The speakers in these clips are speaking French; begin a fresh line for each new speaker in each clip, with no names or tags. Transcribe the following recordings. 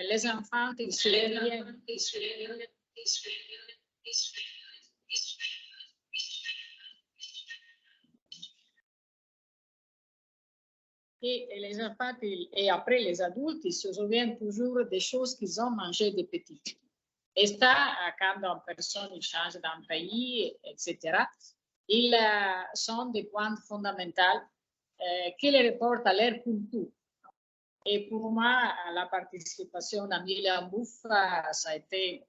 les enfants israéliens et les enfants et après les adultes, ils se souviennent toujours des choses qu'ils ont mangées de petits. Et ça, quand une personne change d'un pays, etc., ils sont des points fondamentaux qui les reportent à leur culture. Et pour moi, la participation à Mille en Bouffe, ça a été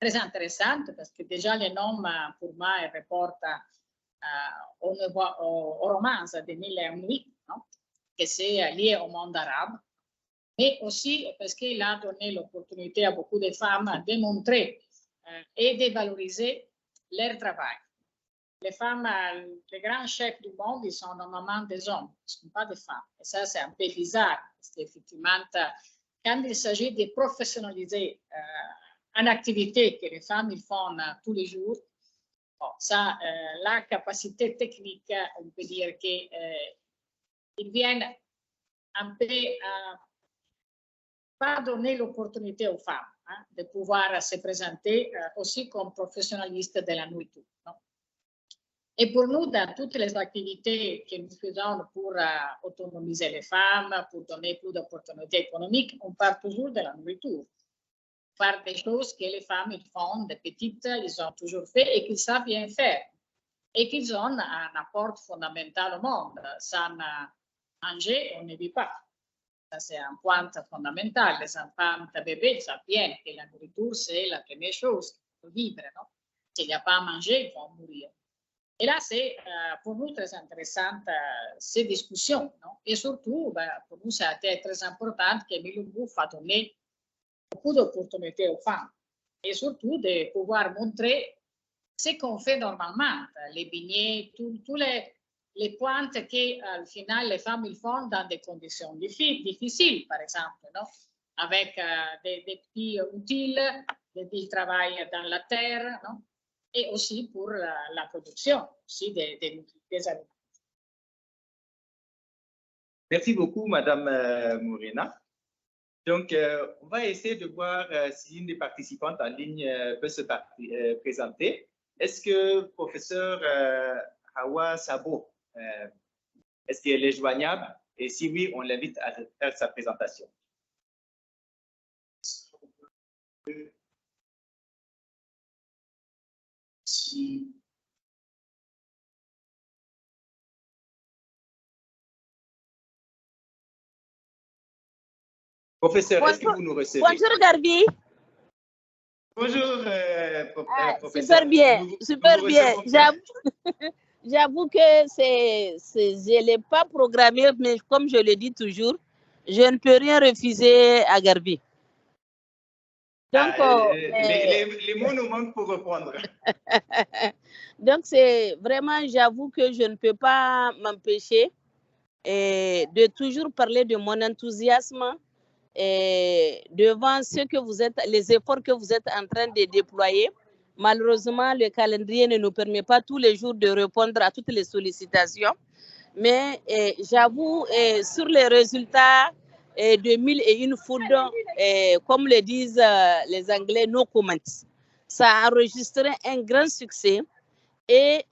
très intéressante parce que déjà les noms, pour moi, reportent au roman de Mille et une nuits, que c'est lié au monde arabe, mais aussi parce qu'il a donné l'opportunité à beaucoup de femmes de montrer et de valoriser leur travail. Les femmes, les grands chefs du monde, ils sont normalement des hommes, ils ne sont pas des femmes. Et ça, c'est un peu bizarre, parce qu'effectivement, quand il s'agit de professionnaliser une activité que les femmes ils font tous les jours, bon, ça, la capacité technique, on peut dire qu'ils viennent un peu pas donner l'opportunité aux femmes de pouvoir se présenter aussi comme professionnalistes de la nourriture. Et pour nous, dans toutes les activités que nous faisons pour autonomiser les femmes, pour donner plus d'opportunités économiques, on part toujours de la nourriture. On part des choses que les femmes ils font, des petites, ils ont toujours fait et qu'ils savent bien faire. Et qu'ils ont un apport fondamental au monde. Sans manger, on ne vit pas. Ça, c'est un point fondamental. Les enfants, les bébés savent bien que la nourriture, c'est la première chose pour vivre. S'il n'y a pas à manger, ils vont mourir. Et là, c'est pour nous très intéressant ces discussions. Et surtout, pour nous, ça a été très important que Mille Bouffe a donné beaucoup d'opportunités aux femmes. Et surtout, de pouvoir montrer ce qu'on fait normalement. Les beignets, tous les points qu'au final, les femmes ils font dans des conditions difficiles, par exemple, avec des petits outils, des petits travail dans la terre, et aussi pour la production aussi des aliments.
Merci beaucoup, Madame Morena. Donc, on va essayer de voir si une des participantes en ligne peut se présenter. Est-ce que professeur Hawa Sabo, est-ce qu'elle est joignable? Et si oui, on l'invite à faire sa présentation. Professeur, est-ce que vous nous recevez?
Bonjour Garbi.
Bonjour professeur.
Super bien, super bien. J'avoue que je ne l'ai pas programmé, mais comme je le dis toujours, je ne peux rien refuser à Garbi. Donc,
les mots nous manquent pour répondre.
Donc, c'est vraiment, j'avoue que je ne peux pas m'empêcher de toujours parler de mon enthousiasme devant ce que vous êtes, les efforts que vous êtes en train de déployer. Malheureusement, le calendrier ne nous permet pas tous les jours de répondre à toutes les sollicitations. Mais j'avoue, sur les résultats de Mille et une Food, comme le disent les Anglais, no comments. Ça a enregistré un grand succès et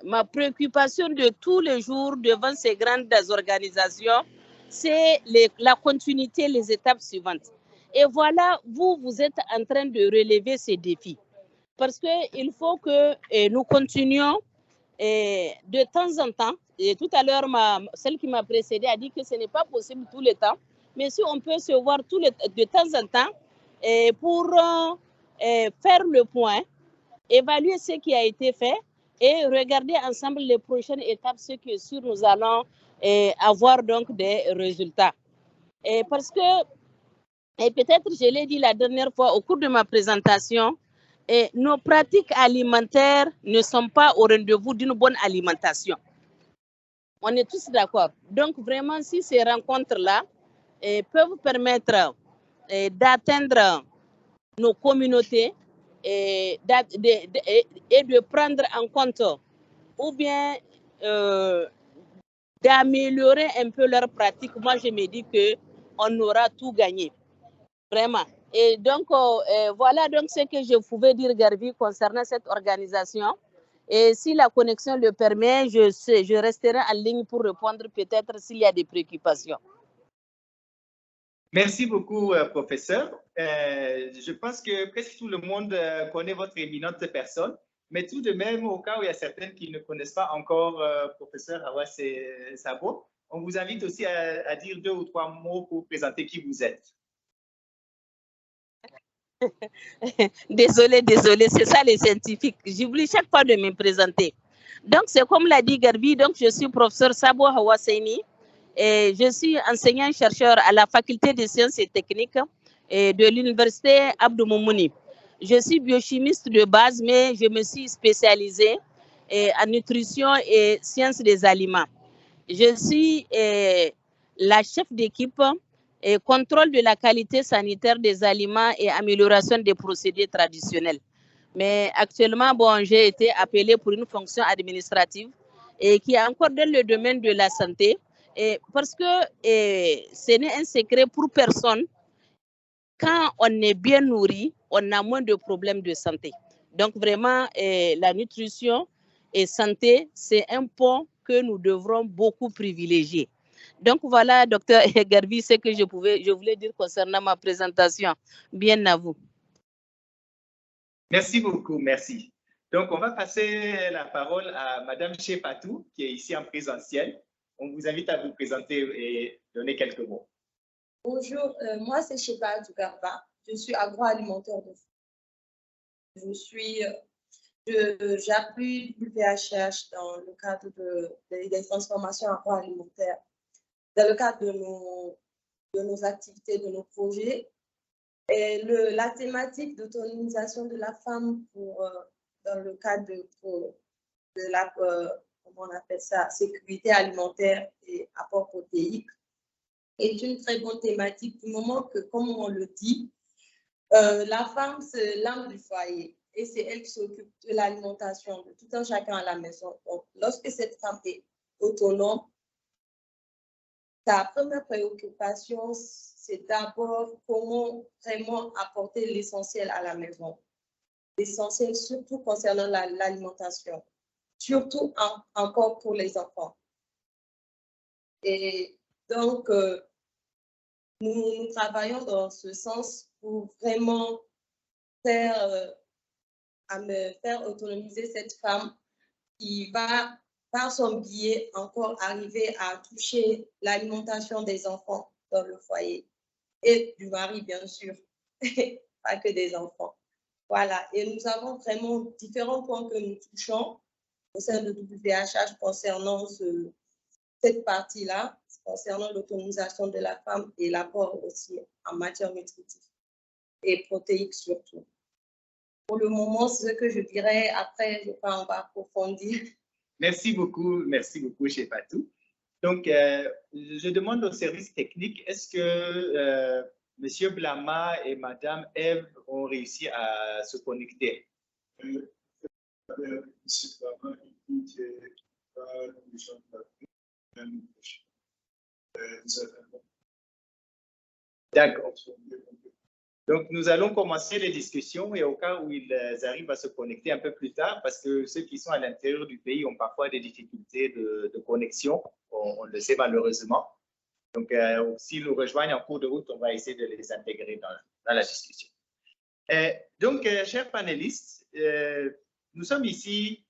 ma préoccupation de tous les jours devant ces grandes organisations, c'est la continuité, les étapes suivantes. Et voilà, vous êtes en train de relever ces défis. Parce qu'il faut que nous continuions de temps en temps. Et tout à l'heure, celle qui m'a précédée a dit que ce n'est pas possible tout le temps. Mais si on peut se voir de temps en temps pour faire le point, évaluer ce qui a été fait et regarder ensemble les prochaines étapes, ce qui est sûr, nous allons avoir donc des résultats. Parce que, et peut-être je l'ai dit la dernière fois au cours de ma présentation, nos pratiques alimentaires ne sont pas au rendez-vous d'une bonne alimentation. On est tous d'accord. Donc vraiment, si ces rencontres-là peuvent permettre d'atteindre nos communautés et de prendre en compte ou bien d'améliorer un peu leurs pratiques, moi je me dis qu'on aura tout gagné. Vraiment. Et donc, voilà donc ce que je pouvais dire, Garbi, concernant cette organisation. Et si la connexion le permet, je resterai en ligne pour répondre peut-être s'il y a des préoccupations.
Merci beaucoup, professeur. Je pense que presque tout le monde connaît votre éminente personne, mais tout de même, au cas où il y a certaines qui ne connaissent pas encore professeur Hawa Sabo, on vous invite aussi à dire 2 ou 3 mots pour présenter qui vous êtes.
Désolée, c'est ça les scientifiques. J'oublie chaque fois de me présenter. Donc, c'est comme l'a dit Garbi, donc je suis professeur Sabo Hawa Seini et je suis enseignant-chercheur à la faculté des sciences et techniques de l'université Abdou Moumouni. Je suis biochimiste de base, mais je me suis spécialisée en nutrition et sciences des aliments. Je suis la chef d'équipe et contrôle de la qualité sanitaire des aliments et amélioration des procédés traditionnels. Mais actuellement, bon, j'ai été appelée pour une fonction administrative et qui est encore dans le domaine de la santé. Et parce que ce n'est un secret pour personne, quand on est bien nourri, on a moins de problèmes de santé. Donc vraiment, la nutrition et santé, c'est un pont que nous devrons beaucoup privilégier. Donc voilà, docteur Garbi, ce que je voulais dire concernant ma présentation. Bien à vous.
Merci beaucoup, merci. Donc, on va passer la parole à Madame Chepatou, qui est ici en présentiel. On vous invite à vous présenter et donner quelques mots.
Bonjour, moi c'est Chepatou Garba. Je suis agroalimentaire de j'appuie WHH dans le cadre des transformations agroalimentaires, dans le cadre de nos activités, de nos projets. Et la thématique d'autonomisation de la femme dans le cadre de la comment on appelle ça, sécurité alimentaire et apport protéique est une très bonne thématique du moment que, comme on le dit, la femme, c'est l'âme du foyer et c'est elle qui s'occupe de l'alimentation de tout un chacun à la maison. Donc, lorsque cette femme est autonome, sa première préoccupation, c'est d'abord comment vraiment apporter l'essentiel à la maison. L'essentiel surtout concernant l'alimentation, surtout encore pour les enfants. Et donc, nous travaillons dans ce sens pour vraiment faire autonomiser cette femme qui va, par son biais, encore arriver à toucher l'alimentation des enfants dans le foyer et du mari, bien sûr, pas que des enfants. Voilà, et nous avons vraiment différents points que nous touchons au sein de WHH concernant cette partie-là, concernant l'autonomisation de la femme et l'apport aussi en matière nutritive et protéique surtout. Pour le moment, c'est ce que je dirais. Après, je crois qu'on va approfondir.
Merci beaucoup, Chepatou. Donc, je demande au service technique, est-ce que Monsieur Blama et Madame Eve ont réussi à se connecter? D'accord. Donc, nous allons commencer les discussions et au cas où ils arrivent à se connecter un peu plus tard, parce que ceux qui sont à l'intérieur du pays ont parfois des difficultés de connexion, on le sait malheureusement. Donc, s'ils nous rejoignent en cours de route, on va essayer de les intégrer dans la discussion. Donc, chers panélistes, nous sommes ici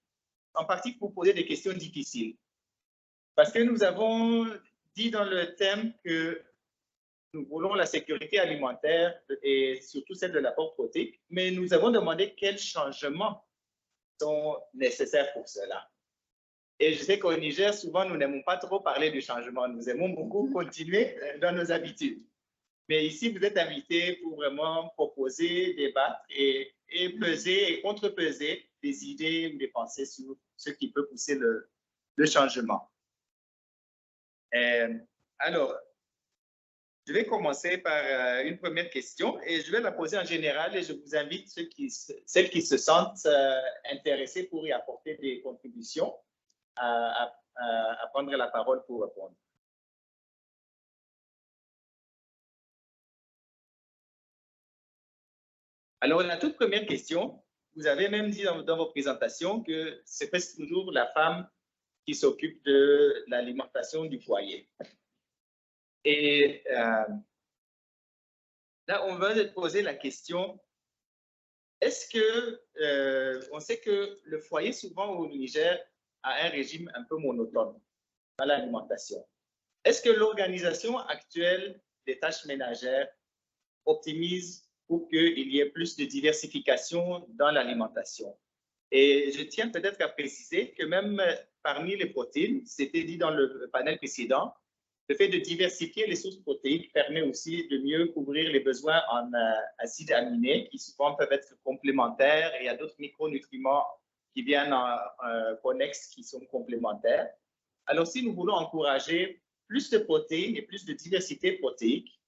en partie pour poser des questions difficiles, parce que nous avons dit dans le thème que nous voulons la sécurité alimentaire et surtout celle de l'apport protéique, mais nous avons demandé quels changements sont nécessaires pour cela. Et je sais qu'au Niger, souvent, nous n'aimons pas trop parler du changement. Nous aimons beaucoup continuer dans nos habitudes. Mais ici, vous êtes invités pour vraiment proposer, débattre et peser et contrepeser des idées ou des pensées sur ce qui peut pousser le changement. Alors, je vais commencer par une première question et je vais la poser en général et je vous invite celles qui se sentent intéressées pour y apporter des contributions à prendre la parole pour répondre. Alors, la toute première question, vous avez même dit dans vos présentations que c'est presque toujours la femme qui s'occupe de l'alimentation du foyer. Et là, on va se poser la question, est-ce que, on sait que le foyer, souvent au Niger, a un régime un peu monotone dans l'alimentation. Est-ce que l'organisation actuelle des tâches ménagères optimise pour qu'il y ait plus de diversification dans l'alimentation? Et je tiens peut-être à préciser que même parmi les protéines, c'était dit dans le panel précédent, le fait de diversifier les sources protéiques permet aussi de mieux couvrir les besoins en acides aminés qui souvent peuvent être complémentaires et il y a d'autres micronutriments qui viennent en connexes qui sont complémentaires. Alors, si nous voulons encourager plus de protéines et plus de diversité protéique,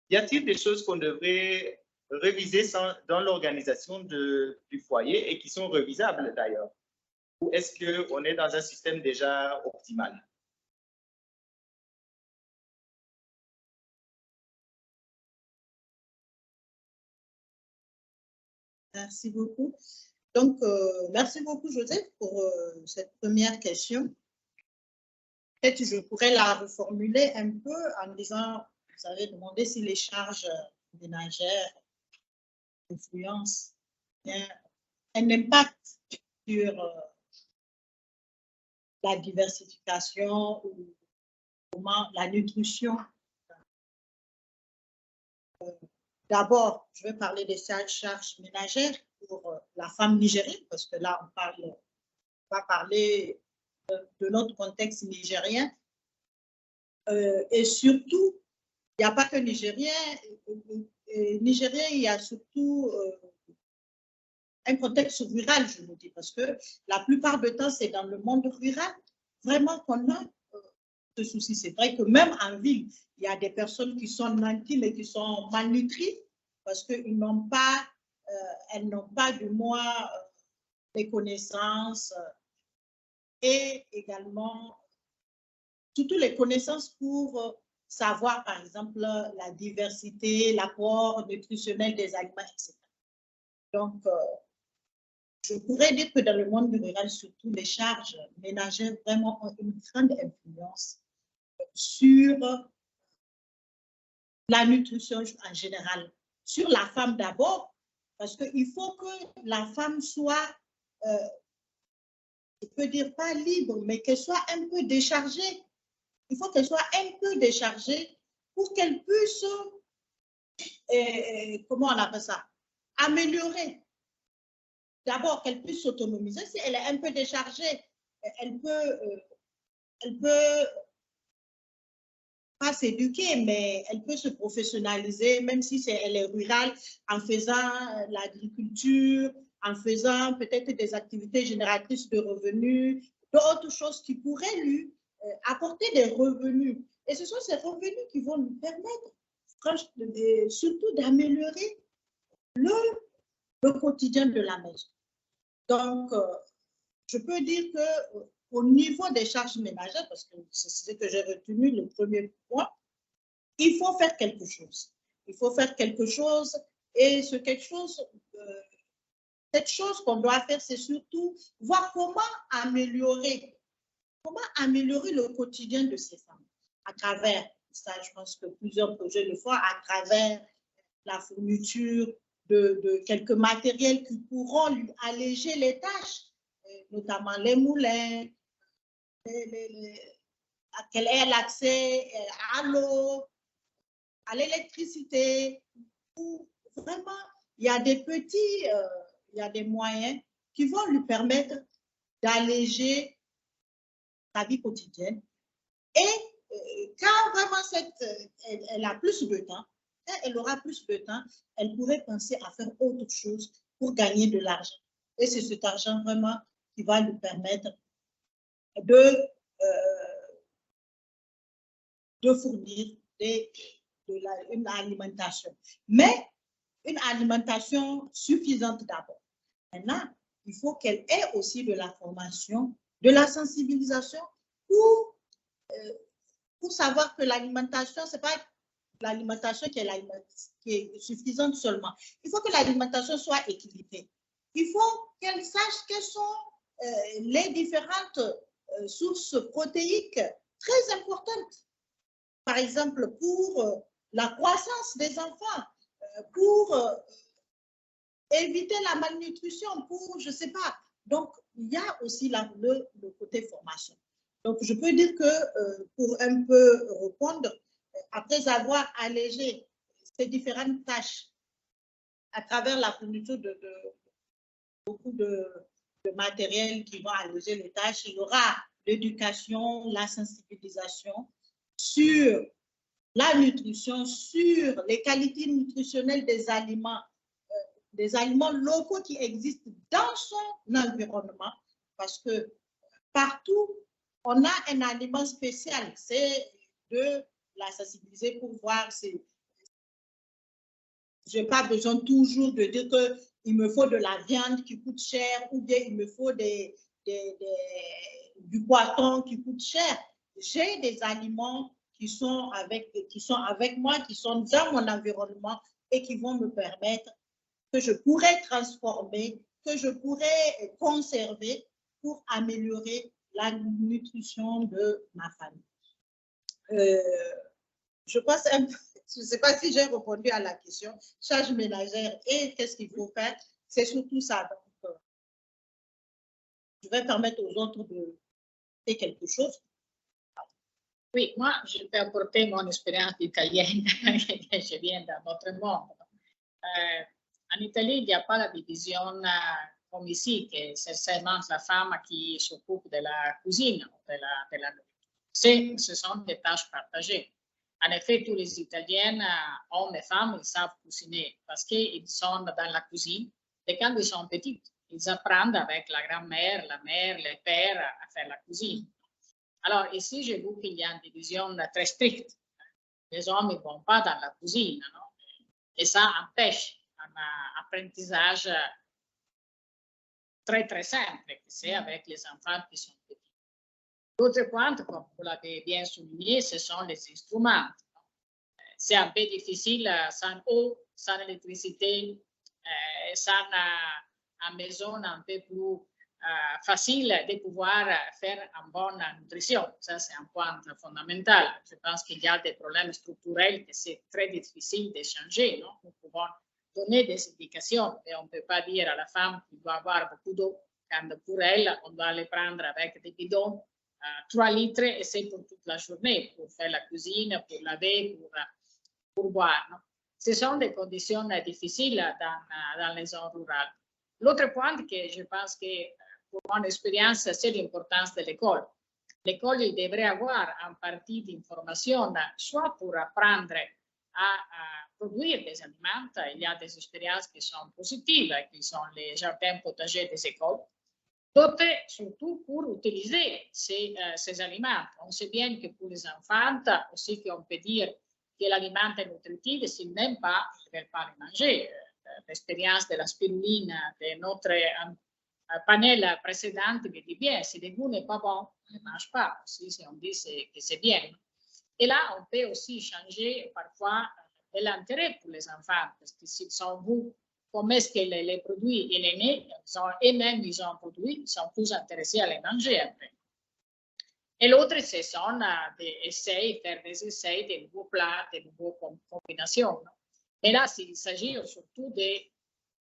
y a-t-il des choses qu'on devrait réviser dans l'organisation du foyer et qui sont revisables d'ailleurs? Ou est-ce qu'on est dans un système déjà optimal?
Merci beaucoup. Donc, merci beaucoup, Joseph, pour cette première question. Peut-être je pourrais la reformuler un peu en disant, vous avez demandé si les charges ménagères influencent un impact sur la diversification ou comment la nutrition. D'abord, je vais parler des charges ménagères pour la femme nigérienne, parce que là, on va parler de notre contexte nigérien. Et surtout, il n'y a pas que nigérien, il y a surtout un contexte rural, je vous dis, parce que la plupart du temps, c'est dans le monde rural vraiment qu'on a ce souci. C'est vrai que même en ville, il y a des personnes qui sont nantis, mais qui sont malnutries parce qu'elles n'ont pas, du moins les connaissances et également surtout les connaissances pour savoir, par exemple, la diversité, l'apport nutritionnel des aliments, etc. Donc, je pourrais dire que dans le monde rural, surtout, les charges ménagères vraiment ont une grande influence sur la nutrition en général, sur la femme d'abord, parce qu'il faut que la femme soit, je peux dire pas libre, mais qu'elle soit un peu déchargée. Il faut qu'elle soit un peu déchargée pour qu'elle puisse, comment on appelle ça, améliorer. D'abord, qu'elle puisse s'autonomiser. Si elle est un peu déchargée, elle peut pas s'éduquer, mais elle peut se professionnaliser, même si elle est rurale, en faisant l'agriculture, en faisant peut-être des activités génératrices de revenus, d'autres choses qui pourraient lui apporter des revenus. Et ce sont ces revenus qui vont lui permettre, surtout, d'améliorer le quotidien de la maison. Donc, je peux dire que au niveau des charges ménagères, parce que c'est ce que j'ai retenu, le premier point, il faut faire quelque chose. Il faut faire quelque chose et cette chose qu'on doit faire, c'est surtout voir comment améliorer le quotidien de ces femmes à travers, ça je pense que plusieurs projets le font, à travers la fourniture de quelques matériels qui pourront lui alléger les tâches, notamment les moulins, qu'elle ait l'accès à l'eau, à l'électricité. Vraiment, il y a des petits, il y a des moyens qui vont lui permettre d'alléger sa vie quotidienne. Et quand vraiment elle a plus de temps, quand elle aura plus de temps, elle pourrait penser à faire autre chose pour gagner de l'argent. Et c'est cet argent vraiment qui va lui permettre de fournir une alimentation. Mais une alimentation suffisante d'abord. Maintenant, il faut qu'elle ait aussi de la formation, de la sensibilisation pour savoir que l'alimentation, ce n'est pas l'alimentation qui est suffisante seulement. Il faut que l'alimentation soit équilibrée. Il faut qu'elle sache quelles sont les différentes sources protéiques très importantes. Par exemple, pour la croissance des enfants, pour éviter la malnutrition, pour, je ne sais pas. Donc, il y a aussi le côté formation. Donc, je peux dire que pour un peu répondre, après avoir allégé ces différentes tâches à travers la fourniture de beaucoup de matériel qui vont alléger les tâches, il y aura l'éducation, la sensibilisation sur la nutrition, sur les qualités nutritionnelles des aliments locaux qui existent dans son environnement, parce que partout, on a un aliment spécial. C'est de la sensibiliser pour voir. Je n'ai pas besoin toujours de dire qu'il me faut de la viande qui coûte cher ou bien il me faut du poisson qui coûte cher. J'ai des aliments qui sont avec moi, qui sont dans mon environnement et qui vont me permettre, que je pourrais transformer, que je pourrais conserver pour améliorer la nutrition de ma famille. Je pense un peu, je ne sais pas si j'ai répondu à la question, charge ménagère et qu'est-ce qu'il faut faire, c'est surtout ça. Donc, je vais permettre aux autres de faire quelque chose.
Oui, moi, je peux apporter mon expérience italienne, je viens d'un autre monde. En Italie, il n'y a pas la division comme ici, que c'est seulement la femme qui s'occupe de la cuisine, ce sont des tâches partagées. En effet, tous les Italiens, hommes et femmes, ils savent cuisiner parce qu'ils sont dans la cuisine et quand ils sont petits, ils apprennent avec la grand-mère, la mère, les pères à faire la cuisine. Alors ici, j'ai vu qu'il y a une division très stricte. Les hommes ne vont pas dans la cuisine, non? Et ça empêche un apprentissage très, très simple, c'est avec les enfants qui sont petits. L'autre point, comme vous l'avez bien souligné, ce sont les instruments. C'est un peu difficile sans eau, sans électricité, sans une maison un peu plus facile de pouvoir faire une bonne nutrition. Ça, c'est un point fondamental. Je pense qu'il y a des problèmes structurels que c'est très difficile de changer. Non? Nous pouvons donner des indications, mais on ne peut pas dire à la femme qu'il doit avoir beaucoup d'eau, quand pour elle, on doit les prendre avec des bidons, 3 litres, et c'est pour toute la journée, pour faire la cuisine, pour laver, pour boire. Non? Ce sont des conditions difficiles dans les zones rurales. L'autre point que je pense que, pour mon expérience, c'est l'importance de l'école. L'école, il devrait avoir une partie d'information, soit pour apprendre à produire des aliments. Il y a des expériences qui sont positives, qui sont les jardins potagers des écoles. D'autres, surtout pour utiliser ces aliments. On sait bien que pour les enfants, aussi qu'on peut dire que l'aliment est nutritif, s'ils n'aiment pas, ils ne veulent pas le manger. L'expérience de la spiruline de notre panel précédent me dit bien, si le goût n'est pas bon, on ne mange pas. Aussi, si on dit que c'est bien. Et là, on peut aussi changer parfois de l'intérêt pour les enfants, parce que s'ils sont vus comme est-ce que les produits eux-mêmes ils ont produit, ils sont plus intéressés à les manger après. Et l'autre, ce sont faire des essais de nouveaux plats, de nouvelles combinations. Mais là, il s'agit surtout de,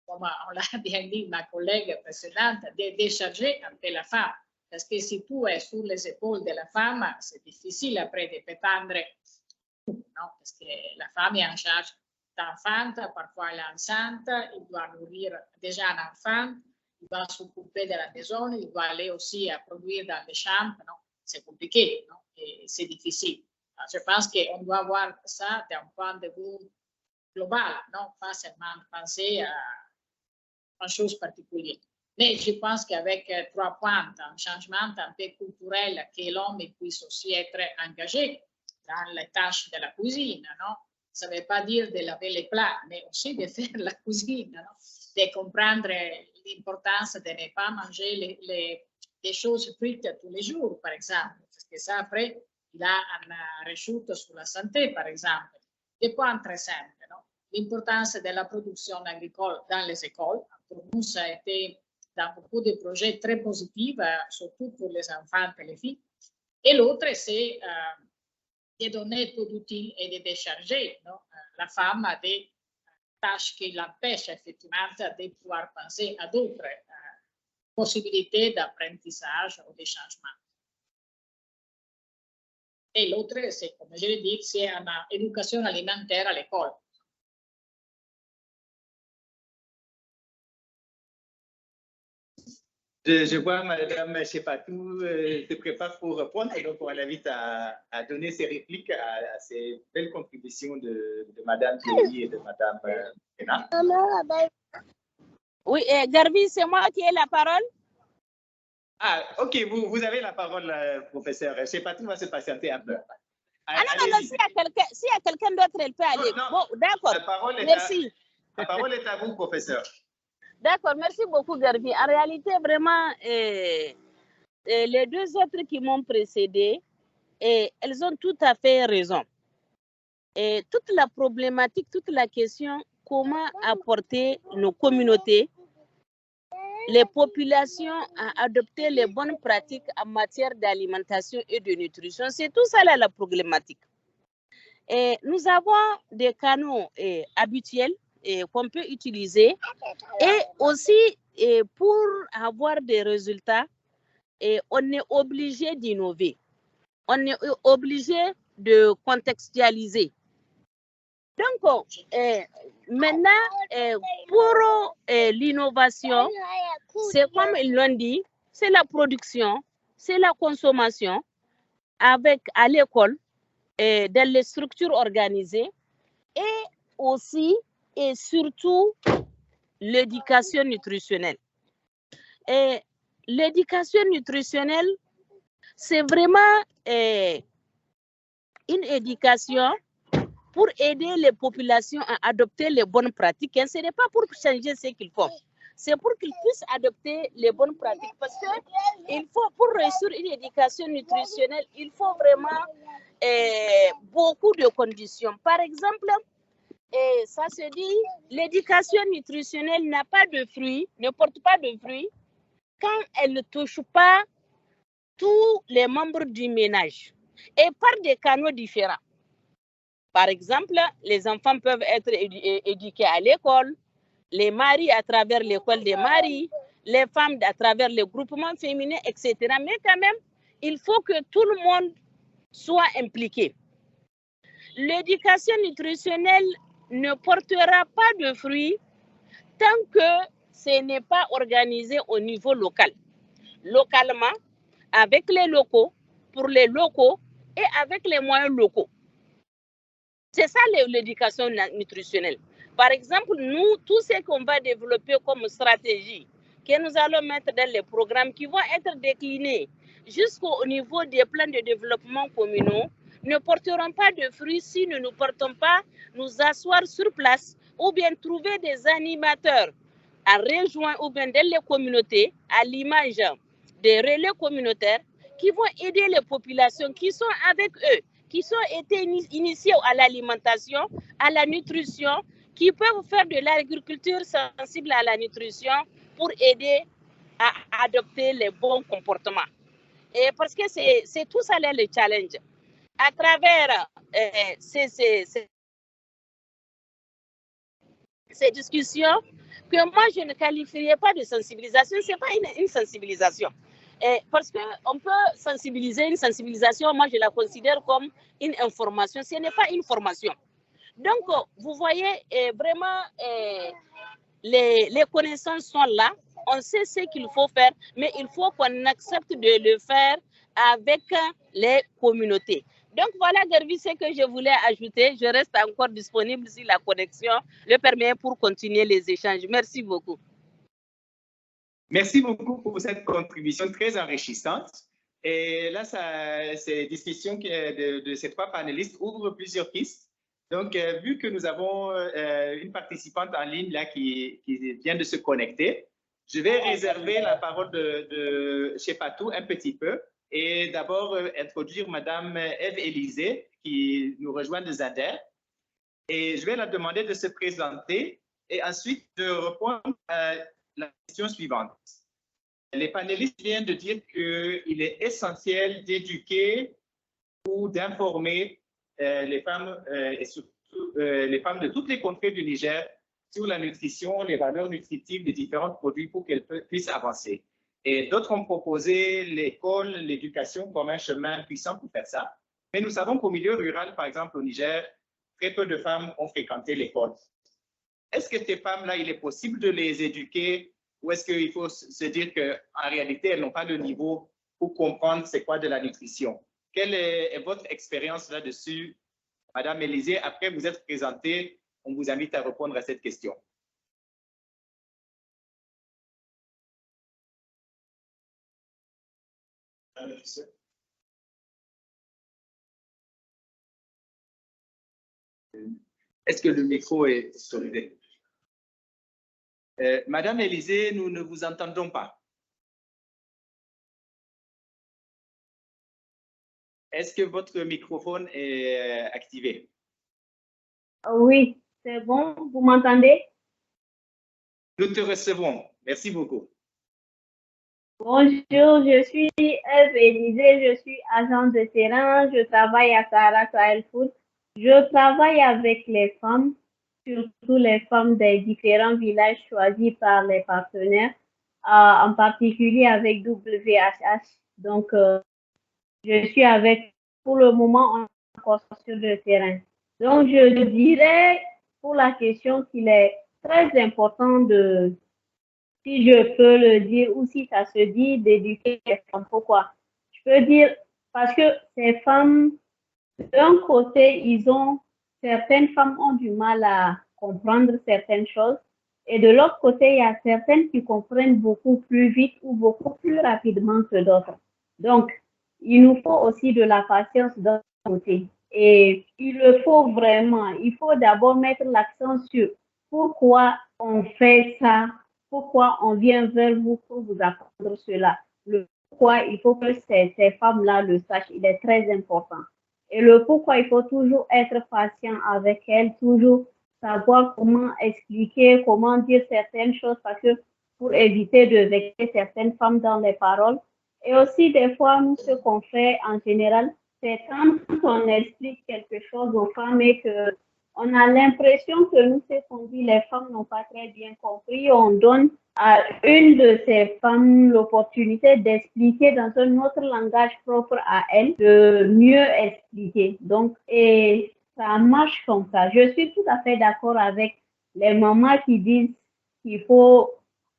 comme on l'a bien dit ma collègue précédente, de décharger un peu la femme. Parce que si tout est sur les épaules de la femme, c'est difficile après de prétendre, non? Parce que la femme est en charge d'enfant, parfois elle est enceinte, il doit nourrir déjà un enfant, il doit s'occuper de la maison, il doit aller aussi à produire dans les champs, non? C'est compliqué, non? Et c'est difficile. Alors, je pense qu'on doit voir ça d'un point de vue global, non? Pas seulement penser à une chose particulière. Mais je pense qu'avec 3 points, un changement un peu culturel, que l'homme puisse aussi être engagé dans les tâches de la cuisine, non? Ça ne veut pas dire de laver les plats, mais aussi de faire la cuisine, non? De comprendre l'importance de ne pas manger les choses frites tous les jours, par exemple, parce que ça, après, il a une rechute sur la santé, par exemple. des points très simples. L'importance de la production agricole dans les écoles. Pour nous, ça a été dans beaucoup de projets très positifs, surtout pour les enfants et les filles. Et l'autre, c'est de donner tout d'outils et de décharger la femme à des tâches qui l'empêchent effectivement de pouvoir penser à d'autres possibilités d'apprentissage ou de changement. Et l'autre, c'est, comme je l'ai dit, c'est une éducation alimentaire à l'école.
Je vois Mme Chepatou se prépare pour répondre, donc on l'invite à donner ses répliques à ces belles contributions de Mme Thierry et de Mme Ena.
Oui, Garbi, c'est moi qui ai la parole.
Ah, ok, vous avez la parole, professeur. Chepatou va se patienter un peu.
Ah non, s'il y a quelqu'un d'autre, elle peut aller. Bon, d'accord. Merci.
La parole est à vous, professeur.
D'accord, merci beaucoup, Garbi. En réalité, vraiment, les deux autres qui m'ont précédé, elles ont tout à fait raison. Et toute la problématique, toute la question, comment apporter nos communautés, les populations à adopter les bonnes pratiques en matière d'alimentation et de nutrition, c'est tout ça là la problématique. Et nous avons des canaux habituels qu'on peut utiliser et aussi pour avoir des résultats, on est obligé d'innover. On est obligé de contextualiser. Donc, maintenant, pour l'innovation, c'est comme ils l'ont dit, c'est la production, c'est la consommation à l'école, dans les structures organisées et aussi et surtout l'éducation nutritionnelle. Et l'éducation nutritionnelle, c'est vraiment une éducation pour aider les populations à adopter les bonnes pratiques. Ce n'est pas pour changer ce qu'ils font. C'est pour qu'ils puissent adopter les bonnes pratiques. Parce que pour réussir une éducation nutritionnelle, il faut vraiment beaucoup de conditions. Par exemple, ça se dit, l'éducation nutritionnelle n'a pas de fruits, ne porte pas de fruits quand elle ne touche pas tous les membres du ménage et par des canaux différents. Par exemple, les enfants peuvent être éduqués à l'école, les maris à travers l'école des maris, les femmes à travers les groupements féminins, etc. Mais quand même, il faut que tout le monde soit impliqué. L'éducation nutritionnelle ne portera pas de fruits tant que ce n'est pas organisé au niveau local. Localement, avec les locaux, pour les locaux et avec les moyens locaux. C'est ça l'éducation nutritionnelle. Par exemple, nous, tout ce qu'on va développer comme stratégie, que nous allons mettre dans les programmes qui vont être déclinés jusqu'au niveau des plans de développement communaux, ne porteront pas de fruits si nous ne portons pas nous asseoir sur place ou bien trouver des animateurs à rejoindre ou bien dans les communautés à l'image des relais communautaires qui vont aider les populations qui sont avec eux, qui ont été initiés à l'alimentation, à la nutrition, qui peuvent faire de l'agriculture sensible à la nutrition pour aider à adopter les bons comportements. Et parce que c'est tout ça là le challenge. À travers ces discussions, que moi je ne qualifierais pas de sensibilisation, ce n'est pas une sensibilisation. Parce qu'on peut sensibiliser, une sensibilisation, moi je la considère comme une information, ce n'est pas une formation. Donc, vous voyez, vraiment, les connaissances sont là, on sait ce qu'il faut faire, mais il faut qu'on accepte de le faire avec les communautés. Donc, voilà, Garbi, ce que je voulais ajouter. Je reste encore disponible si la connexion le permet pour continuer les échanges. Merci beaucoup.
Merci beaucoup pour cette contribution très enrichissante. Et là, ces discussions de ces trois panélistes ouvrent plusieurs pistes. Donc, vu que nous avons une participante en ligne là qui vient de se connecter, je vais réserver la parole de Chepatou un petit peu et d'abord introduire Madame Ève Élysée qui nous rejoint de Zander. Et je vais la demander de se présenter et ensuite de répondre à la question suivante. Les panélistes viennent de dire qu'il est essentiel d'éduquer ou d'informer les femmes et surtout les femmes de toutes les contrées du Niger sur la nutrition, les valeurs nutritives des différents produits pour qu'elles puissent avancer. Et d'autres ont proposé l'école, l'éducation comme un chemin puissant pour faire ça. Mais nous savons qu'au milieu rural, par exemple au Niger, très peu de femmes ont fréquenté l'école. Est-ce que ces femmes-là, il est possible de les éduquer ou est-ce qu'il faut se dire qu'en réalité, elles n'ont pas le niveau pour comprendre c'est quoi de la nutrition? Quelle est votre expérience là-dessus, Madame Élisée? Après vous êtes présentée, on vous invite à répondre à cette question. Est-ce que le micro est soldé? Madame Élisée, nous ne vous entendons pas. Est-ce que votre microphone est activé?
Oui, c'est bon. Vous m'entendez?
Nous te recevons. Merci beaucoup.
Bonjour, je suis Eve Élisée, je suis agent de terrain, je travaille à Sahara Sahel Food. Je travaille avec les femmes, surtout les femmes des différents villages choisis par les partenaires, en particulier avec WHH. Donc, je suis avec, pour le moment, encore sur le terrain. Donc, je dirais pour la question qu'il est très important de, si je peux le dire ou si ça se dit, d'éduquer les femmes. Pourquoi? Je peux dire parce que ces femmes, d'un côté, certaines femmes ont du mal à comprendre certaines choses et de l'autre côté, il y a certaines qui comprennent beaucoup plus vite ou beaucoup plus rapidement que d'autres. Donc, il nous faut aussi de la patience d'un côté. Et il le faut vraiment. Il faut d'abord mettre l'accent sur pourquoi on fait ça, pourquoi on vient vers vous pour vous apprendre cela. Le pourquoi, il faut que ces femmes-là le sachent. Il est très important. Et le pourquoi, il faut toujours être patient avec elles, toujours savoir comment expliquer, comment dire certaines choses, parce que pour éviter de vexer certaines femmes dans les paroles. Et aussi, des fois, nous, ce qu'on fait en général, c'est quand on explique quelque chose aux femmes et qu'on a l'impression que nous, ce qu'on dit, les femmes n'ont pas très bien compris, on donne à une de ces femmes l'opportunité d'expliquer dans un autre langage propre à elle, de mieux expliquer. Donc, et ça marche comme ça. Je suis tout à fait d'accord avec les mamans qui disent qu'il faut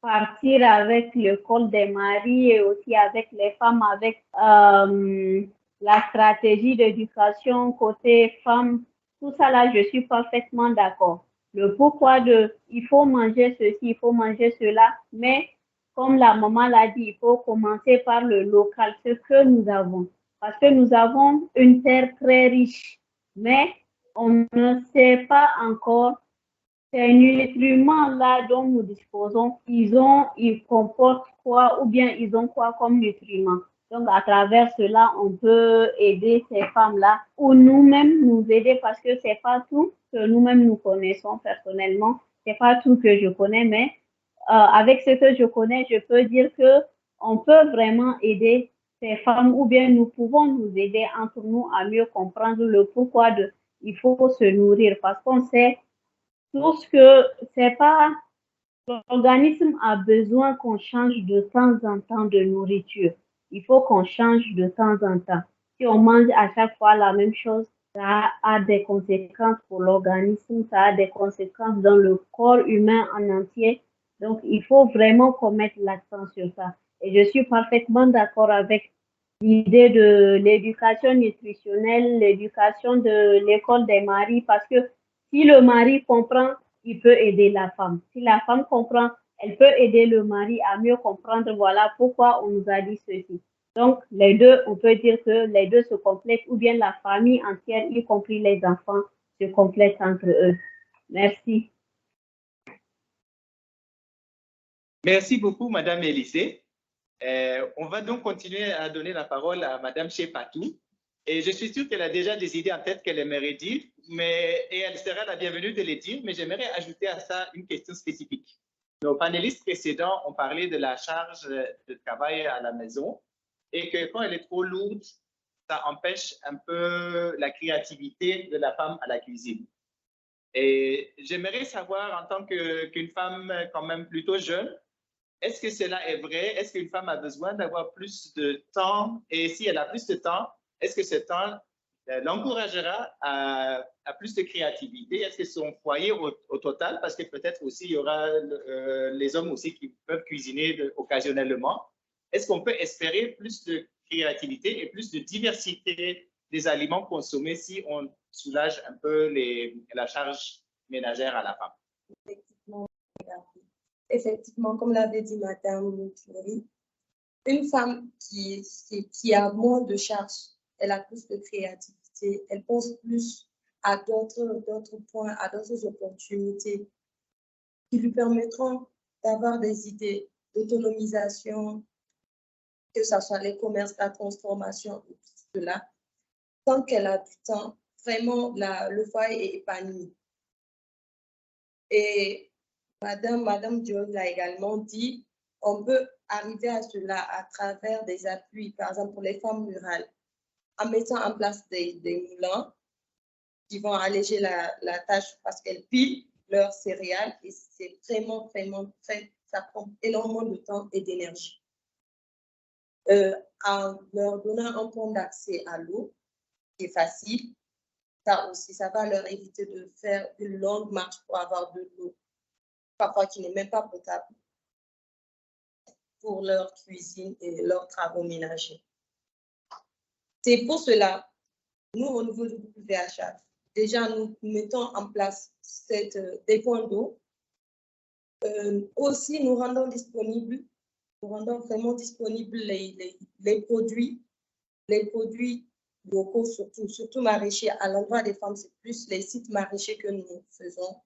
partir avec le col des maris et aussi avec les femmes, avec la stratégie d'éducation côté femmes. Tout ça là, je suis parfaitement d'accord. Le pourquoi il faut manger ceci, il faut manger cela, mais comme la maman l'a dit, il faut commencer par le local, ce que nous avons. Parce que nous avons une terre très riche, mais on ne sait pas encore ces nutriments-là dont nous disposons, ils comportent quoi ou bien ils ont quoi comme nutriments. Donc, à travers cela, on peut aider ces femmes-là ou nous-mêmes nous aider parce que c'est pas tout que nous-mêmes nous connaissons personnellement. C'est pas tout que je connais, mais avec ce que je connais, je peux dire que on peut vraiment aider ces femmes ou bien nous pouvons nous aider entre nous à mieux comprendre le pourquoi il faut se nourrir parce qu'on sait tous que c'est pas l'organisme a besoin qu'on change de temps en temps de nourriture. Il faut qu'on change de temps en temps. Si on mange à chaque fois la même chose, ça a des conséquences pour l'organisme, ça a des conséquences dans le corps humain en entier. Donc, il faut vraiment qu'on mette l'accent sur ça. Et je suis parfaitement d'accord avec l'idée de l'éducation nutritionnelle, l'éducation de l'école des maris, parce que si le mari comprend, il peut aider la femme. Si la femme comprend, elle peut aider le mari à mieux comprendre, voilà pourquoi on nous a dit ceci. Donc, les deux, on peut dire que les deux se complètent, ou bien la famille entière, y compris les enfants, se complètent entre eux. Merci.
Merci beaucoup, Madame Élisée. On va donc continuer à donner la parole à Madame Chepatou. Et je suis sûr qu'elle a déjà des idées en tête qu'elle aimerait dire, et elle sera la bienvenue de les dire, mais j'aimerais ajouter à ça une question spécifique. Nos panélistes précédents ont parlé de la charge de travail à la maison et que quand elle est trop lourde, ça empêche un peu la créativité de la femme à la cuisine. Et j'aimerais savoir, en tant qu'une femme quand même plutôt jeune, est-ce que cela est vrai? Est-ce qu'une femme a besoin d'avoir plus de temps? Et si elle a plus de temps, est-ce que ce temps l'encouragera à plus de créativité? Est-ce que son foyer au total, parce que peut-être aussi il y aura les hommes aussi qui peuvent cuisiner occasionnellement, est-ce qu'on peut espérer plus de créativité et plus de diversité des aliments consommés si on soulage un peu la charge ménagère à la femme?
Effectivement, effectivement, comme l'avait dit Madame Thierry, une femme qui a moins de charge, elle a plus de créativité, elle pense plus à d'autres points, à d'autres opportunités qui lui permettront d'avoir des idées d'autonomisation, que ce soit les commerces, la transformation et tout cela. Tant qu'elle a du temps, vraiment, le foyer est épanoui. Et Madame Dion l'a également dit, on peut arriver à cela à travers des appuis, par exemple pour les femmes rurales, en mettant en place des moulins qui vont alléger la tâche parce qu'elles pilent leurs céréales et c'est vraiment, ça prend énormément de temps et d'énergie. En leur donnant un point d'accès à l'eau, qui est facile, ça aussi, ça va leur éviter de faire une longue marche pour avoir de l'eau, parfois qui n'est même pas potable, pour leur cuisine et leurs travaux ménagers. C'est pour cela, nous, au niveau du WHA, déjà, nous mettons en place des points d'eau. Aussi, nous rendons vraiment disponibles les produits locaux, surtout maraîchers. À l'endroit des femmes, c'est plus les sites maraîchers que nous faisons,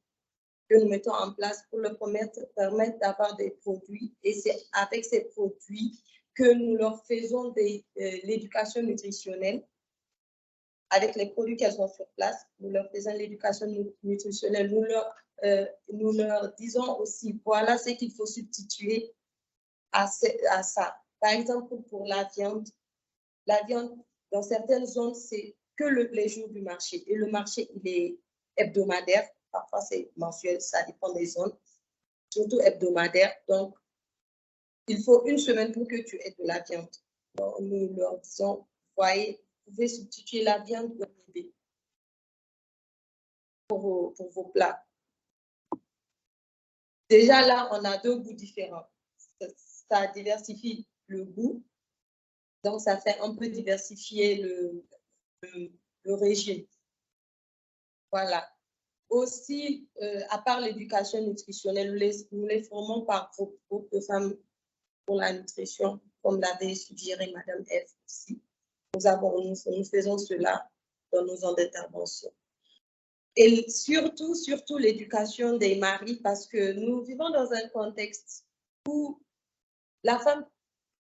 que nous mettons en place pour leur permettre d'avoir des produits. Et c'est avec ces produits que nous leur faisons l'éducation nutritionnelle. Avec les produits qu'elles ont sur place, nous leur faisons l'éducation nutritionnelle. Nous leur disons aussi, voilà ce qu'il faut substituer à ça. Par exemple, pour la viande, dans certaines zones, c'est que les jours du marché. Et le marché, il est hebdomadaire. Parfois, c'est mensuel, ça dépend des zones. Surtout hebdomadaire. Donc, il faut une semaine pour que tu aies de la viande. Donc, nous leur disons, voyez, vous pouvez substituer la viande au bébé pour vos plats. Déjà là, on a deux goûts différents. Ça diversifie le goût. Donc, ça fait un peu diversifier le régime. Voilà. Aussi, à part l'éducation nutritionnelle, nous les formons par groupe de femmes pour la nutrition, comme l'avait suggéré Madame F aussi. Nous faisons cela dans nos zones d'intervention. Et surtout l'éducation des maris, parce que nous vivons dans un contexte où la femme,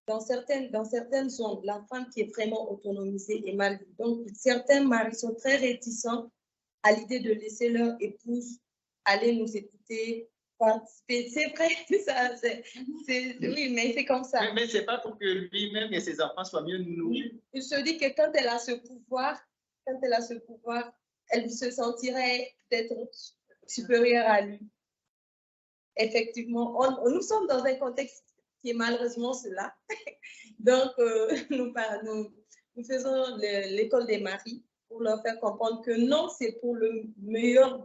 dans certaines zones, la femme qui est vraiment autonomisée est mal vue. Donc, certains maris sont très réticents à l'idée de laisser leur épouse aller nous écouter, participer. C'est vrai, oui, mais c'est comme ça.
Mais ce n'est pas pour que lui-même et ses enfants soient mieux nourris.
Il se dit que quand elle a ce pouvoir, elle se sentirait peut-être supérieure à lui. Effectivement, nous sommes dans un contexte qui est malheureusement cela. Donc, nous faisons l'école des maris pour leur faire comprendre que non, c'est pour le meilleur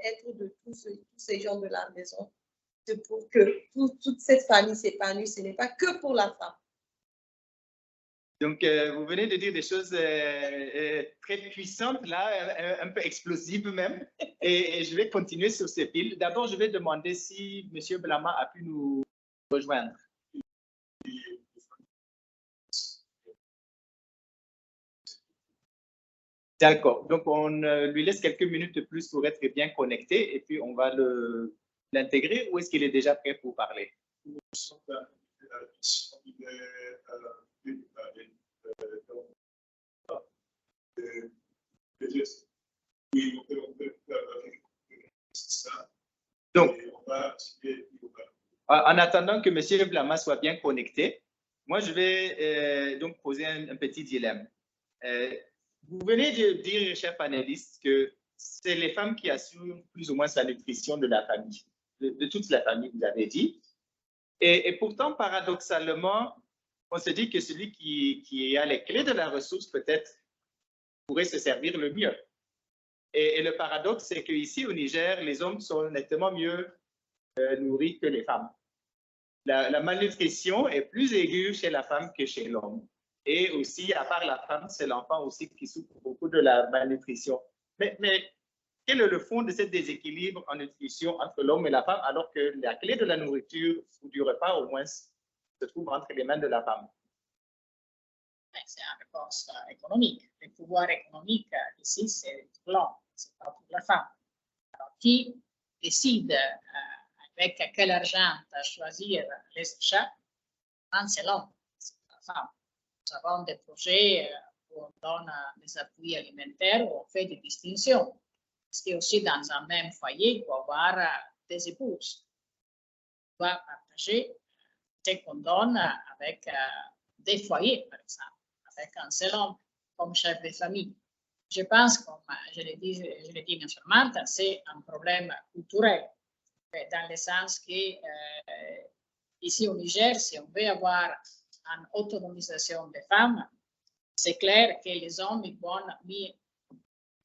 être de tous ces gens de la maison. C'est pour que toute cette famille s'épanouisse. Ce n'est pas que pour la femme.
Donc, vous venez de dire des choses très puissantes, là, un peu explosives même. Et je vais continuer sur ces piles. D'abord, je vais demander si M. Blama a pu nous rejoindre. D'accord. Donc, on lui laisse quelques minutes de plus pour être bien connecté et puis on va l'intégrer. Ou est-ce qu'il est déjà prêt pour parler? En attendant que M. Blama soit bien connecté, moi, je vais donc poser un petit dilemme. Vous venez de dire, chers panélistes, que c'est les femmes qui assurent plus ou moins la nutrition de la famille, de toute la famille, vous avez dit. Et pourtant, paradoxalement, on se dit que celui qui a les clés de la ressource, peut-être, pourrait se servir le mieux. Et le paradoxe, c'est qu'ici, au Niger, les hommes sont nettement mieux nourris que les femmes. La malnutrition est plus aiguë chez la femme que chez l'homme. Et aussi, à part la femme, c'est l'enfant aussi qui souffre beaucoup de la malnutrition. Mais quel est le fond de ce déséquilibre en nutrition entre l'homme et la femme, alors que la clé de la nourriture ou du repas, au moins, se trouve entre les mains de la femme?
C'est une réponse économique. Le pouvoir économique, ici, c'est pour l'homme, ce n'est pas pour la femme. Alors, qui décide avec quel argent choisir les achats, c'est l'homme, c'est la femme. Nous avons des projets où on donne des appuis alimentaires, où on fait des distinctions. Parce que aussi dans un même foyer, il peut y avoir des épouses. On va partager ce qu'on donne avec des foyers, par exemple, avec un seul homme comme chef de famille. Je pense, comme je l'ai dit bien sûrement, c'est un problème culturel, dans le sens que ici au Niger, si on veut avoir une autonomisation des femmes, c'est clair que les hommes ils vont mettre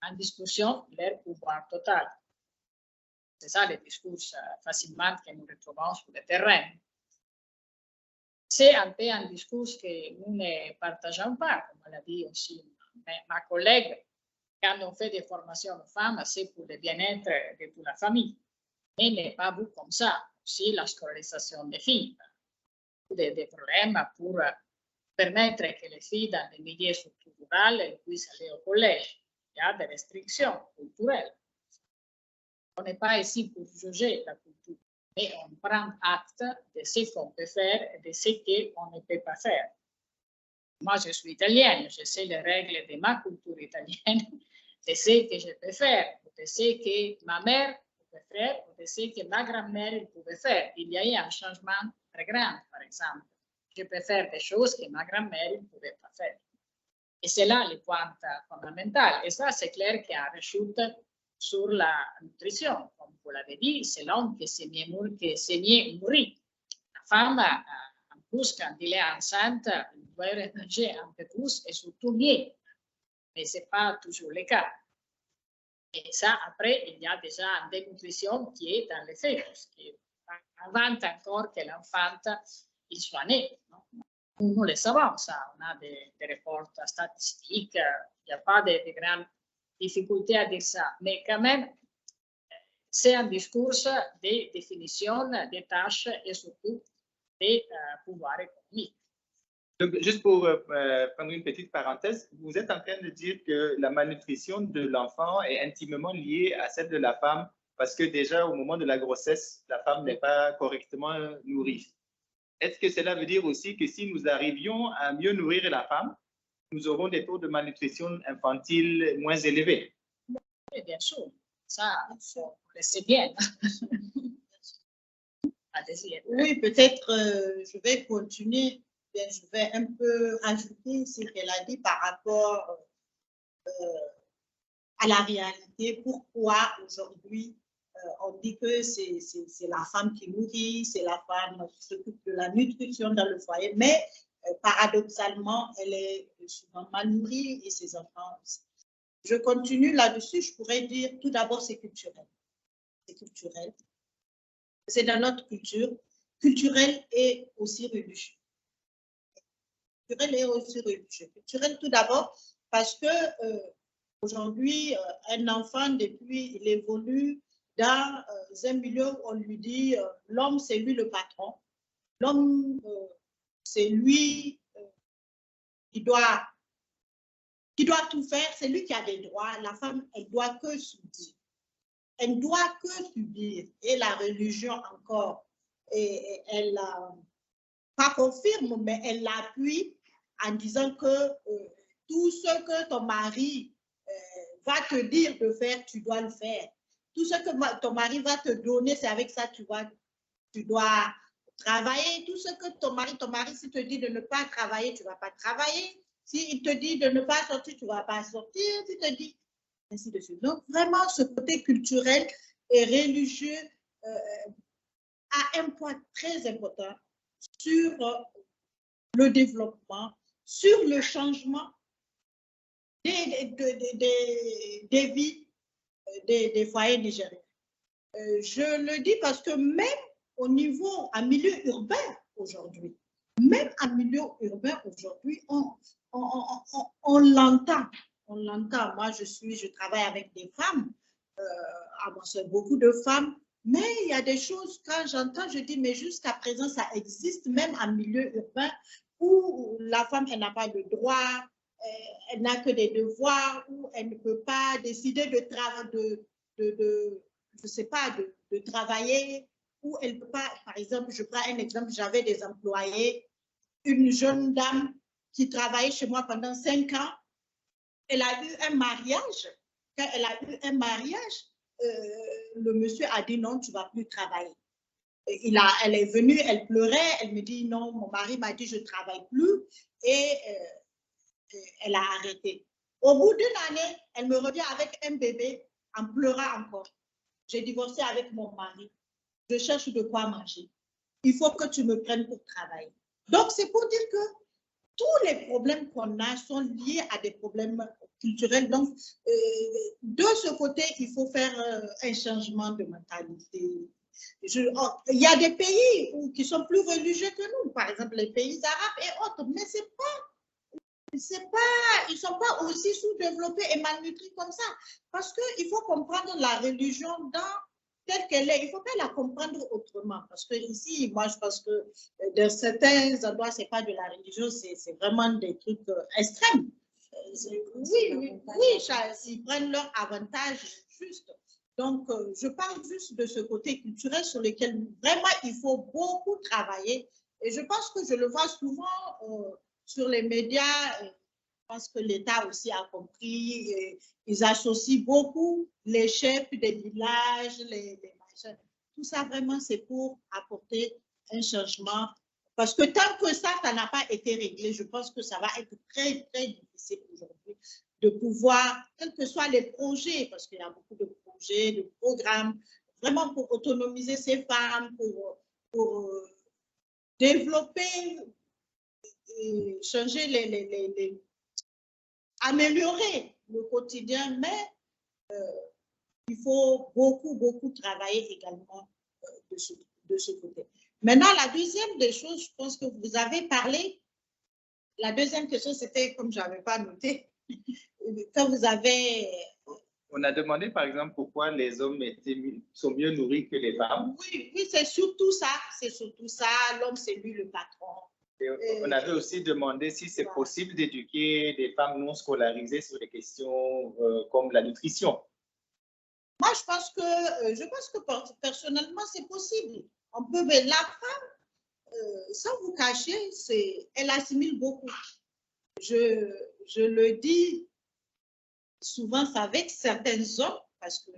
en discussion leur pouvoir total. C'est ça le discours facilement que nous retrouvons sur le terrain. C'est un peu un discours que nous ne partageons pas, comme l'a dit aussi ma collègue. Quand on fait des formations aux femmes, c'est pour le bien-être de toute la famille. Mais il n'est pas vu comme ça. Aussi la scolarisation des filles. Des problèmes pour permettre que les filles dans les milieux surtout ruraux puissent aller au collège. Il y a des restrictions culturelles. On n'est pas ici pour juger la culture, mais on prend acte de ce qu'on peut faire et de ce qu'on ne peut pas faire. Moi, je suis italienne, je sais les règles de ma culture italienne, de ce que je peux faire, de ce que ma mère pouvait faire, de ce que ma grand-mère pouvait faire. Il y a eu un changement très grand, par exemple. Je peux faire des choses que ma grand-mère ne pouvait pas faire. Et c'est là le point fondamental. Et ça, c'est clair qu'il y a une rechute sur la nutrition. Comme vous l'avez dit, c'est l'homme qui s'est mieux nourri. La femme, en plus, quand elle est enceinte, elle doit manger un peu plus et surtout mieux. Mais ce n'est pas toujours le cas. Et ça, après, il y a déjà une dénutrition qui est dans les faits. Parce qu'avant encore que l'enfant il soit né. Non? Nous le savons, ça. On a des reports statistiques. Il n'y a pas de grandes difficultés à dire ça. Mais quand même, c'est un discours de définition des tâches et surtout des pouvoirs économiques.
Donc, juste pour prendre une petite parenthèse, vous êtes en train de dire que la malnutrition de l'enfant est intimement liée à celle de la femme parce que déjà au moment de la grossesse, la femme n'est pas correctement nourrie. Est-ce que cela veut dire aussi que si nous arrivions à mieux nourrir la femme, nous aurons des taux de malnutrition infantile moins élevés?
Oui, bien sûr. Ça, on le sait bien.
Oui, peut-être je vais continuer. Je vais un peu ajouter ce qu'elle a dit par rapport à la réalité. Pourquoi aujourd'hui on dit que c'est la femme qui nourrit, c'est la femme qui s'occupe de la nutrition dans le foyer, mais paradoxalement, elle est souvent mal nourrie et ses enfants aussi. Je continue là-dessus, je pourrais dire tout d'abord c'est culturel. C'est culturel. C'est dans notre culture, culturel et aussi religieux. Culturel et aussi religieux. Culturel tout d'abord parce que aujourd'hui, un enfant, depuis, il évolue dans un milieu où on lui dit l'homme, c'est lui le patron. L'homme, c'est lui qui doit tout faire. C'est lui qui a des droits. La femme, elle doit que subir. Elle doit que subir. Et la religion encore, elle pas confirme, mais elle l'appuie en disant que tout ce que ton mari va te dire de faire, tu dois le faire. Tout ce que ton mari va te donner, c'est avec ça que tu dois travailler, tout ce que ton mari s'il te dit de ne pas travailler, tu ne vas pas travailler. S'il te dit de ne pas sortir, tu ne vas pas sortir. S'il te dit, ainsi de suite. Donc, vraiment, ce côté culturel et religieux a un poids très important sur le développement, sur le changement des vies des foyers nigériens. Je le dis parce que même au niveau, en milieu urbain aujourd'hui, même en milieu urbain aujourd'hui, on l'entend. On l'entend. Moi, je travaille avec des femmes, c'est beaucoup de femmes, mais il y a des choses, quand j'entends, je dis, mais jusqu'à présent, ça existe même en milieu urbain où la femme, elle n'a pas de droit, elle n'a que des devoirs, où elle ne peut pas décider je sais pas, de travailler, où elle ne peut pas, par exemple, je prends un exemple, j'avais des employés, une jeune dame qui travaillait chez moi pendant 5 ans, elle a eu un mariage. Quand elle a eu un mariage, le monsieur a dit non, tu ne vas plus travailler. Elle est venue, elle pleurait, elle me dit non, mon mari m'a dit je ne travaille plus et elle a arrêté. Au bout d'1 année, elle me revient avec un bébé en pleurant encore. J'ai divorcé avec mon mari. Je cherche de quoi manger. Il faut que tu me prennes pour travailler. Donc, c'est pour dire que tous les problèmes qu'on a sont liés à des problèmes culturels. Donc, de ce côté, il faut faire un changement de mentalité. Il y a des pays qui sont plus religieux que nous, par exemple les pays arabes et autres, mais ils ne sont pas aussi sous-développés et malnutris comme ça. Parce qu'il faut comprendre la religion telle qu'elle est. Il ne faut pas la comprendre autrement. Parce que ici, moi, je pense que dans certains endroits, ce n'est pas de la religion, c'est vraiment des trucs extrêmes. Oui, ils prennent leur avantage juste. Donc, je parle juste de ce côté culturel sur lequel vraiment il faut beaucoup travailler. Et je pense que je le vois souvent sur les médias. Je pense que l'État aussi a compris. Ils associent beaucoup les chefs des villages, les machins. Tout ça, vraiment, c'est pour apporter un changement. Parce que tant que ça n'a pas été réglé, je pense que ça va être très, très difficile aujourd'hui de pouvoir, quels que soient les projets, parce qu'il y a beaucoup de projets, de programmes, vraiment pour autonomiser ces femmes, pour développer, changer améliorer le quotidien, mais il faut beaucoup, beaucoup travailler également de ce côté. Maintenant, la deuxième des choses, je pense que vous avez parlé, la deuxième question, c'était, comme je n'avais pas noté, quand vous avez...
On a demandé, par exemple, pourquoi les hommes sont mieux nourris que les femmes.
Oui, c'est surtout ça. L'homme, c'est lui le patron.
Et on avait aussi demandé si c'est possible d'éduquer des femmes non scolarisées sur des questions comme la nutrition.
Moi, je pense que personnellement, c'est possible. On peut, mais la femme, sans vous cacher, elle assimile beaucoup. Je le dis souvent avec certains hommes, parce que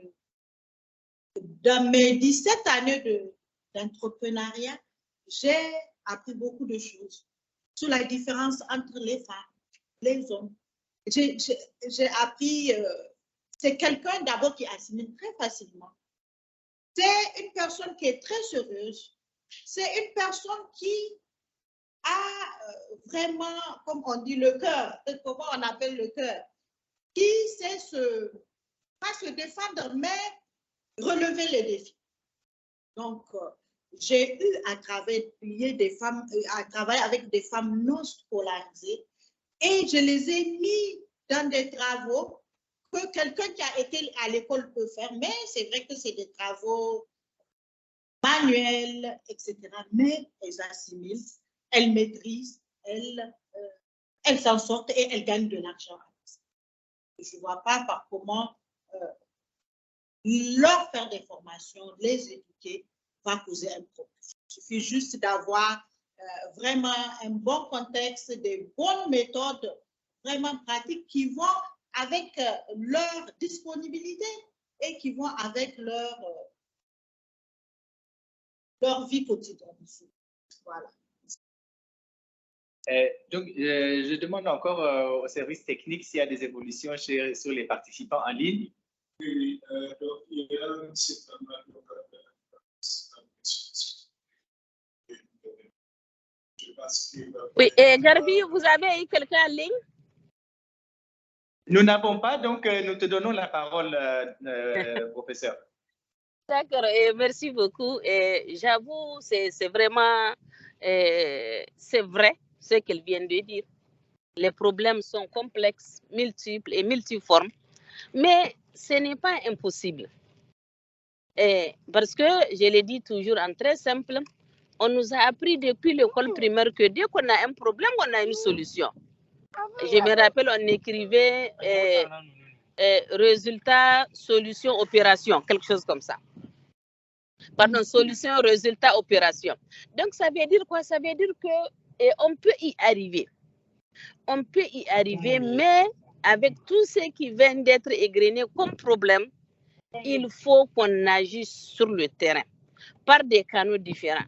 dans mes 17 années d'entrepreneuriat, j'ai appris beaucoup de choses sur la différence entre les femmes, les hommes. J'ai appris, c'est quelqu'un d'abord qui assimile très facilement. C'est une personne qui est très sérieuse. C'est une personne qui a vraiment, comme on dit, le cœur. Comment on appelle le cœur? Qui sait pas se défendre, mais relever les défis. Donc, j'ai eu à travailler avec des femmes non scolarisées et je les ai mis dans des travaux que quelqu'un qui a été à l'école peut faire, mais c'est vrai que c'est des travaux manuels, etc. Mais elles assimilent, elles maîtrisent, elles s'en sortent et elles gagnent de l'argent. Je ne vois pas par comment leur faire des formations, les éduquer, va causer un problème. Il suffit juste d'avoir vraiment un bon contexte, des bonnes méthodes vraiment pratiques qui vont avec leur disponibilité et qui vont avec leur vie quotidienne. Voilà.
Donc, je demande encore au service technique s'il y a des évolutions sur les participants en ligne.
Oui, donc il y a un certain nombre
Oui, et Garbi, vous avez quelqu'un en ligne?
Nous n'avons pas, donc nous te donnons la parole, professeur.
D'accord, et merci beaucoup. J'avoue, c'est vraiment, c'est vrai ce qu'elle vient de dire. Les problèmes sont complexes, multiples et multiformes, mais ce n'est pas impossible. Parce que, je l'ai dit toujours en très simple, on nous a appris depuis l'école primaire que dès qu'on a un problème, on a une solution. Je me rappelle, on écrivait résultat, solution, opération, quelque chose comme ça. Pardon, solution, résultat, opération. Donc, ça veut dire quoi? Ça veut dire qu'on peut y arriver. On peut y arriver, mais avec tout ce qui vient d'être égrené comme problème, il faut qu'on agisse sur le terrain par des canaux différents.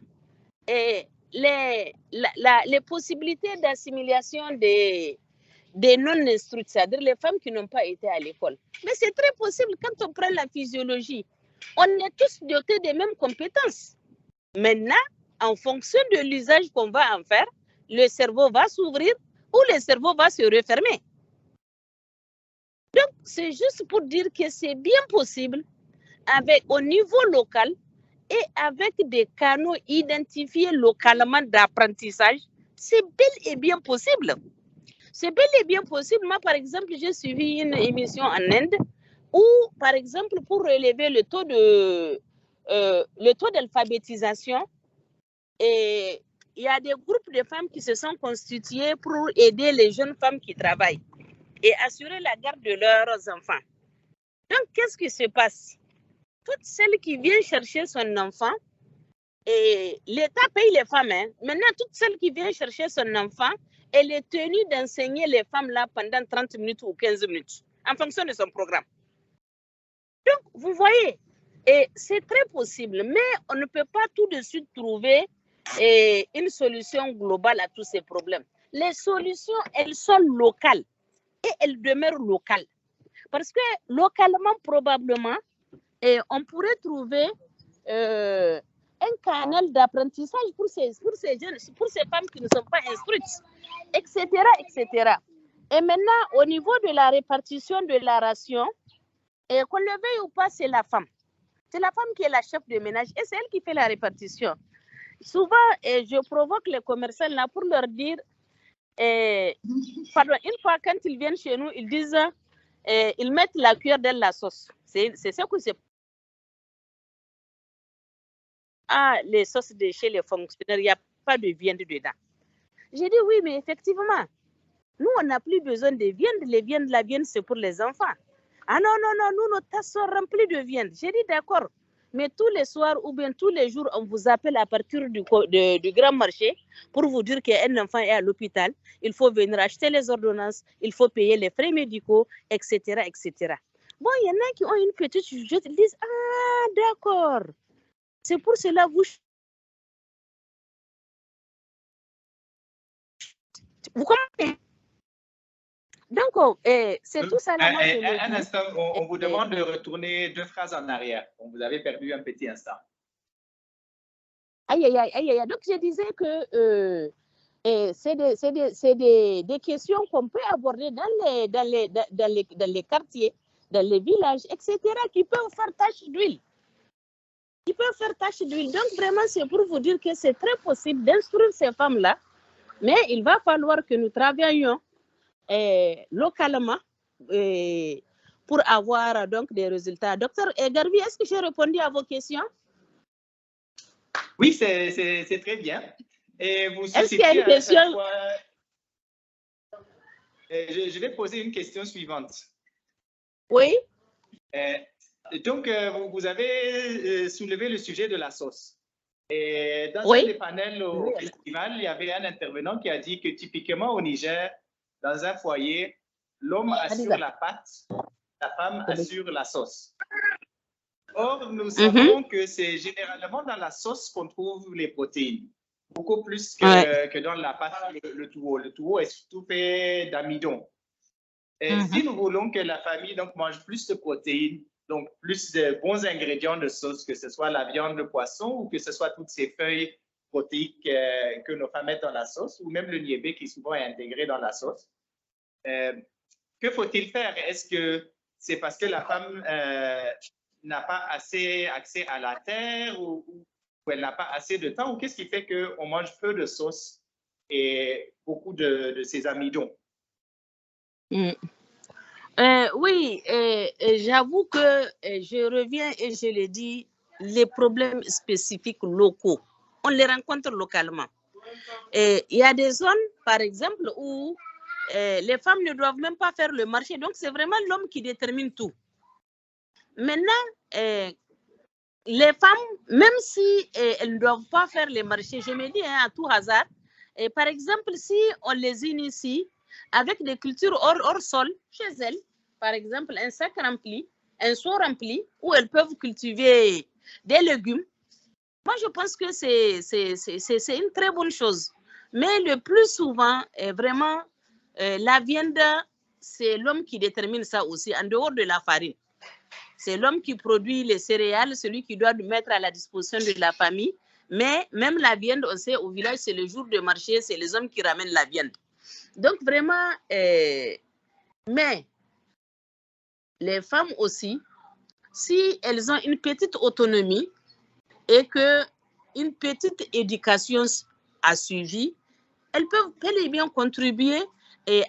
Et les possibilités d'assimilation des non-instruites, c'est-à-dire les femmes qui n'ont pas été à l'école. Mais c'est très possible quand on prend la physiologie. On est tous dotés des mêmes compétences. Maintenant, en fonction de l'usage qu'on va en faire, le cerveau va s'ouvrir ou le cerveau va se refermer. Donc, c'est juste pour dire que c'est bien possible au niveau local et avec des canaux identifiés localement d'apprentissage, c'est bel et bien possible. C'est bel et bien possible. Moi, par exemple, j'ai suivi une émission en Inde où, par exemple, pour relever le taux d'alphabétisation, il y a des groupes de femmes qui se sont constitués pour aider les jeunes femmes qui travaillent et assurer la garde de leurs enfants. Donc, qu'est-ce qui se passe? Toutes celles qui viennent chercher son enfant, et l'État paye les femmes. Maintenant, toutes celles qui viennent chercher son enfant, elle est tenue d'enseigner les femmes là pendant 30 minutes ou 15 minutes, en fonction de son programme. Donc, vous voyez, c'est très possible, mais on ne peut pas tout de suite trouver une solution globale à tous ces problèmes. Les solutions, elles sont locales et elles demeurent locales. Parce que localement, probablement, on pourrait trouver un canal d'apprentissage pour ces jeunes, pour ces femmes qui ne sont pas instruites, etc., etc. Et maintenant, au niveau de la répartition de la ration, qu'on le veuille ou pas, c'est la femme. C'est la femme qui est la chef de ménage et c'est elle qui fait la répartition. Souvent, je provoque les commerçants là pour leur dire, pardon, une fois quand ils viennent chez nous, ils disent, ils mettent la cuillère dans la sauce. C'est ce que c'est. Ah, les sauces de chez les fonctionnaires, il n'y a pas de viande dedans. J'ai dit oui, mais effectivement, nous, on n'a plus besoin de viande. La viande, c'est pour les enfants. Ah non, nous, nos tasses sont remplies de viande. J'ai dit d'accord. Mais tous les soirs ou bien tous les jours, on vous appelle à partir du grand marché pour vous dire qu'un enfant est à l'hôpital. Il faut venir acheter les ordonnances, il faut payer les frais médicaux, etc., etc. Bon, il y en a qui ont une petite jugeote, ils disent, ah, d'accord. C'est pour cela vous comprenez? Donc, c'est tout ça.
Un instant, on vous demande de retourner 2 phrases en arrière. On vous avait perdu un petit instant.
Aïe. Donc, je disais que c'est des questions qu'on peut aborder dans les quartiers, dans les villages, etc., qui peuvent faire tache d'huile. Donc, vraiment, c'est pour vous dire que c'est très possible d'instruire ces femmes-là, mais il va falloir que nous travaillions localement pour avoir donc des résultats. Docteur Garbi, est-ce que j'ai répondu à vos questions?
Oui, c'est très bien. Et vous
est-ce qu'il y a une question?
Je vais poser une question suivante.
Oui.
Donc, vous avez soulevé le sujet de la sauce. Et dans un des panels au festival, il y avait un intervenant qui a dit que typiquement au Niger, dans un foyer, l'homme assure la pâte, la femme assure la sauce. Or, nous savons que c'est généralement dans la sauce qu'on trouve les protéines. beaucoup plus que dans la pâte, le tuwo. Le tuwo est surtout fait d'amidon. Si nous voulons que la famille donc, mange plus de protéines, donc plus de bons ingrédients de sauce, que ce soit la viande, le poisson, ou que ce soit toutes ces feuilles protéiques que nos femmes mettent dans la sauce, ou même le niébé qui souvent est intégré dans la sauce. Que faut-il faire? Est-ce que c'est parce que la femme n'a pas assez accès à la terre ou elle n'a pas assez de temps, ou qu'est-ce qui fait qu'on mange peu de sauce et beaucoup de ces amidons?
Oui, j'avoue que je reviens et je le dis, les problèmes spécifiques locaux, on les rencontre localement. Il y a des zones, par exemple, où les femmes ne doivent même pas faire le marché, donc c'est vraiment l'homme qui détermine tout. Maintenant, les femmes, même si elles ne doivent pas faire les marchés, je me dis à tout hasard, par exemple, si on les initie avec des cultures hors sol, chez elles, par exemple, un sac rempli, un seau rempli, où elles peuvent cultiver des légumes, moi je pense que c'est une très bonne chose. Mais le plus souvent, vraiment, la viande, c'est l'homme qui détermine ça aussi, en dehors de la farine. C'est l'homme qui produit les céréales, celui qui doit mettre à la disposition de la famille. Mais même la viande, on sait, au village, c'est le jour de marché, c'est les hommes qui ramènent la viande. Donc vraiment, mais les femmes aussi, si elles ont une petite autonomie et qu'une petite éducation a suivi, elles peuvent bel et bien contribuer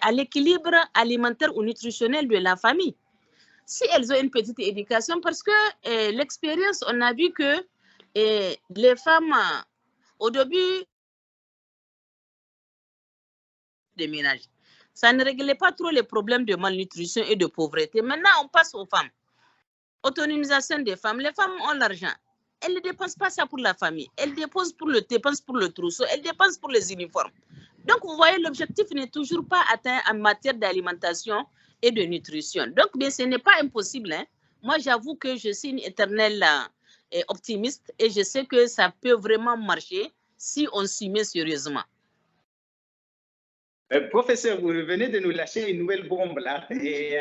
à l'équilibre alimentaire ou nutritionnel de la famille. Si elles ont une petite éducation, parce que l'expérience, on a vu que les femmes, au début des ménages, ça ne réglait pas trop les problèmes de malnutrition et de pauvreté. Maintenant, on passe aux femmes. Autonomisation des femmes. Les femmes ont l'argent. Elles ne dépensent pas ça pour la famille. Elles dépensent pour le trousseau. Elles dépensent pour les uniformes. Donc, vous voyez, l'objectif n'est toujours pas atteint en matière d'alimentation et de nutrition. Donc, mais ce n'est pas impossible. Hein. Moi, j'avoue que je suis une éternelle optimiste et je sais que ça peut vraiment marcher si on s'y met sérieusement.
Professeur, vous venez de nous lâcher une nouvelle bombe là. Et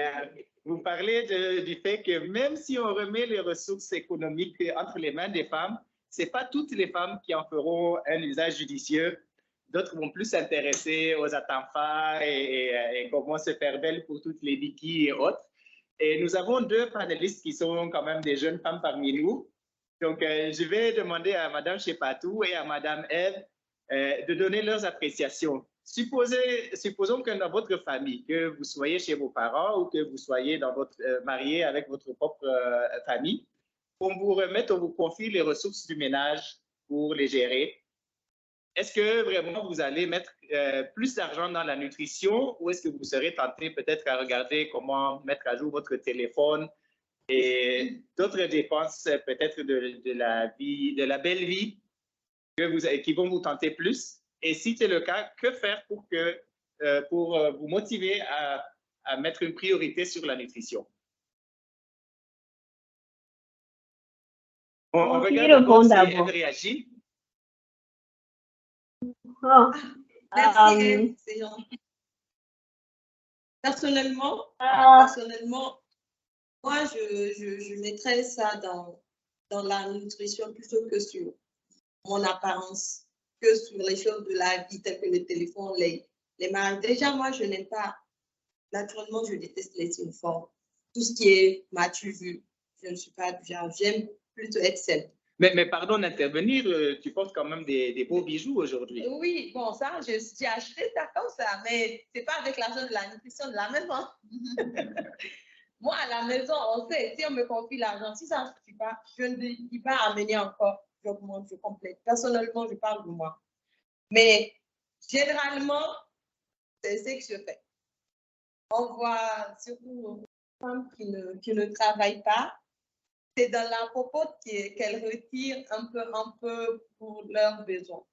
vous parlez du fait que même si on remet les ressources économiques entre les mains des femmes, ce n'est pas toutes les femmes qui en feront un usage judicieux. D'autres vont plus s'intéresser aux atanfas et comment se faire belle pour toutes les bikis et autres. Et nous avons deux panélistes qui sont quand même des jeunes femmes parmi nous. Donc, je vais demander à Mme Chepatou et à Mme Eve de donner leurs appréciations. Supposons que dans votre famille, que vous soyez chez vos parents ou que vous soyez marié avec votre propre famille, on vous confie les ressources du ménage pour les gérer. Est-ce que vraiment vous allez mettre plus d'argent dans la nutrition ou est-ce que vous serez tenté peut-être à regarder comment mettre à jour votre téléphone et d'autres dépenses peut-être de la belle vie qui vont vous tenter plus? Et si c'est le cas, que faire pour vous motiver à mettre une priorité sur la nutrition? On regarde si elle réagit.
Oh.
Merci, c'est gentil. Personnellement, moi, je mettrais ça dans la nutrition plutôt que sur mon apparence, que sur les choses de la vie, telles que le téléphone, les marques. Déjà, moi, je n'aime pas, naturellement, je déteste les uniformes. Tout ce qui est m'as-tu vu, je ne suis pas du genre, j'aime plutôt être simple.
Mais pardon d'intervenir, tu portes quand même des beaux bijoux aujourd'hui.
Oui, bon, ça, j'ai acheté ça comme ça, mais ce n'est pas avec l'argent de la nutrition de la maison. Moi, à la maison, on sait, si on me confie l'argent, si ça ne suffit pas, je ne dis pas amener encore. J'augmente, je complète. Personnellement, je parle de moi. Mais généralement, c'est ce que je fais. On voit surtout les femmes qui ne travaillent pas. C'est dans la popote qu'elles retirent un peu pour leurs besoins.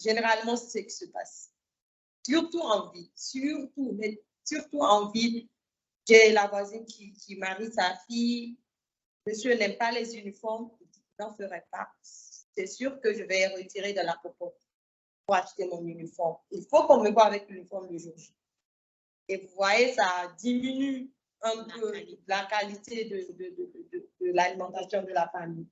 Généralement, c'est ce qui se passe. Surtout en ville. Surtout en ville. J'ai la voisine qui marie sa fille. Monsieur n'aime pas les uniformes, il n'en ferait pas. c'est sûr que je vais retirer de la popote pour acheter mon uniforme. Il faut qu'on me voit avec l'uniforme le jour J. Et vous voyez, ça diminue un peu la qualité de l'alimentation de la famille.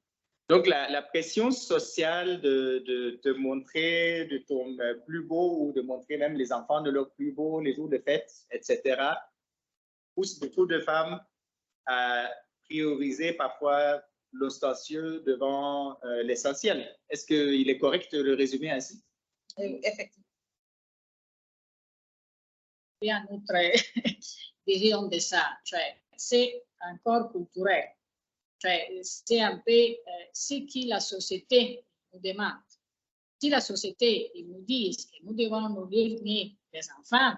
Donc, la pression sociale de te montrer de ton plus beau ou de montrer même les enfants de leur plus beau, les jours de fête, etc., pousse beaucoup de femmes à prioriser parfois l'ostensieux devant l'essentiel. Est-ce qu'il est correct de le résumer ainsi?
Effectivement.
Bien, notre vision de ça, cioè, c'est encore culturel. Cioè, c'est un peu ce que la société nous demande. Si la société nous dit que nous devons nourrir les enfants,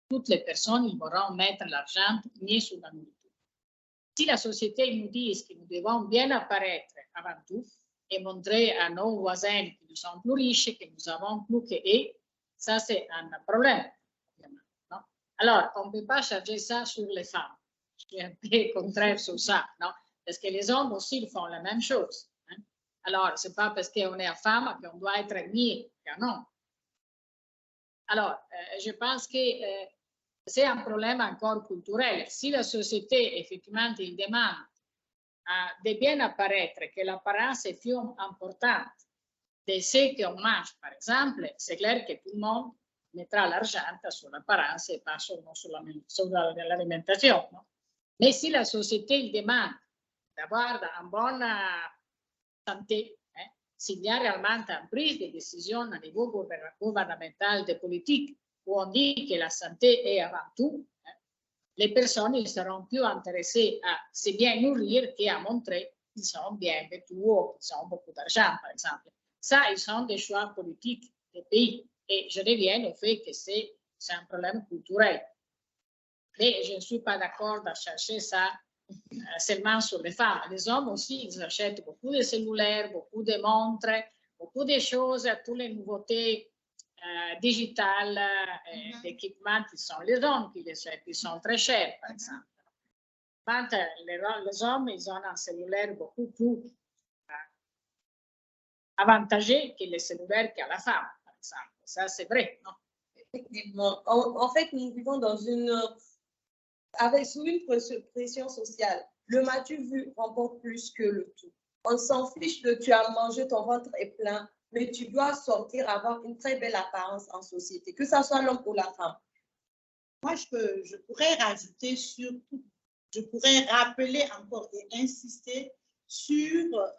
toutes les personnes ils vont mettre l'argent ni sur la nourriture. Si la société nous dit que nous devons bien apparaître avant tout et montrer à nos voisins que nous sommes plus riches, que nous avons plus qu'eux, ça c'est un problème. Non? Alors, on ne peut pas charger ça sur les femmes. Je suis un peu contraire sur ça, non? Parce que les hommes aussi ils font la même chose. Hein? Alors, ce n'est pas parce qu'on est femme qu'on doit être mieux qu'un homme. Alors, je pense que c'est un problème encore culturel. Si la société, effectivement, il demande de bien apparaître, que l'apparence est plus importante de ce qu'on mange, par exemple, c'est clair que tout le monde mettra l'argent sur l'apparence et pas seulement sur l'alimentation. No? Mais si la société il demande d'avoir une bonne santé, s'il y a réellement une prise de décision à niveau gouvernemental de politique où on dit que la santé est avant tout, les personnes ils seront plus intéressées à se bien nourrir qu'à montrer qu'ils sont bien vêtus ou qu'ils ont beaucoup d'argent, par exemple. Ça, ils sont des choix politiques des pays. Et je reviens au fait que c'est un problème culturel. Mais je ne suis pas d'accord de chercher ça seulement sur les femmes. Les hommes aussi, ils achètent beaucoup de cellulaires, beaucoup de montres, beaucoup de choses, toutes les nouveautés digitales, d'équipements qui sont les hommes qui les achètent, qui sont très chers, par exemple. Quand les hommes, ils ont un cellulaire beaucoup plus avantagé que les cellulaires qu'à la femme, par exemple. Ça, c'est vrai, non?
Effectivement. En fait, nous vivons dans sous une pression sociale. Le m'as-tu vu remporte plus que le tout. On s'en fiche de tu as mangé, ton ventre est plein, mais tu dois sortir, avoir une très belle apparence en société, que ce soit l'homme ou la femme.
Moi, je pourrais rajouter surtout, je pourrais rappeler encore et insister sur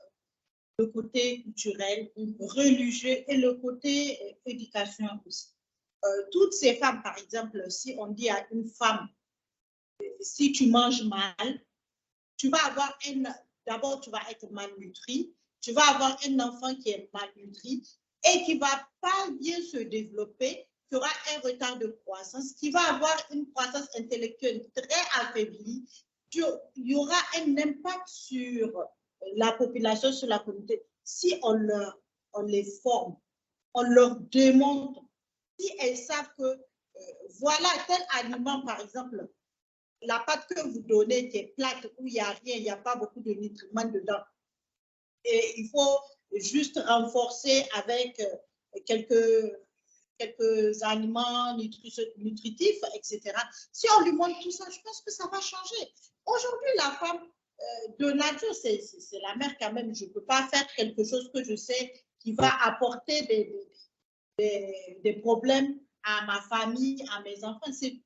le côté culturel, religieux et le côté éducation aussi. Toutes ces femmes, par exemple, si on dit à une femme, si tu manges mal, tu vas avoir d'abord tu vas être malnutrie, tu vas avoir un enfant qui est malnutri et qui ne va pas bien se développer, qui aura un retard de croissance, qui va avoir une croissance intellectuelle très affaiblie. Il y aura un impact sur la population, sur la communauté. Si on les forme, on leur démontre, si elles savent que voilà tel aliment, par exemple, la pâte que vous donnez qui est plate, où il n'y a rien, il n'y a pas beaucoup de nutriments dedans. Et il faut juste renforcer avec quelques aliments nutritifs, etc. Si on lui montre tout ça, je pense que ça va changer. Aujourd'hui, la femme de nature, c'est la mère quand même. Je ne peux pas faire quelque chose que je sais qui va apporter des problèmes à ma famille, à mes enfants. C'est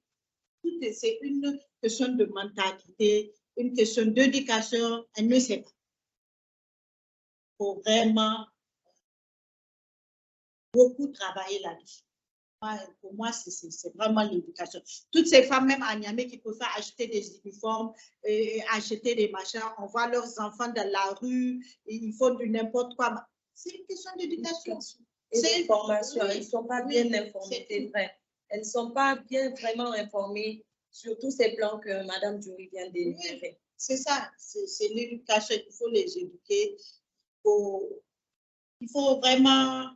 une question de mentalité, une question d'éducation. Elle ne sait pas. Il faut vraiment beaucoup travailler là-dessus. Pour moi, c'est vraiment l'éducation. Toutes ces femmes, même à Niamey, qui peuvent acheter des uniformes, acheter des machins, on voit leurs enfants dans la rue, ils font du n'importe quoi. C'est une question d'éducation.
C'est une formation. Elles ne sont pas bien informées, c'est vrai. Elles ne sont pas bien vraiment informées sur tous ces plans que Mme Jory vient d'énumérer.
Oui, c'est ça, c'est l'éducation. Il faut les éduquer. Il faut vraiment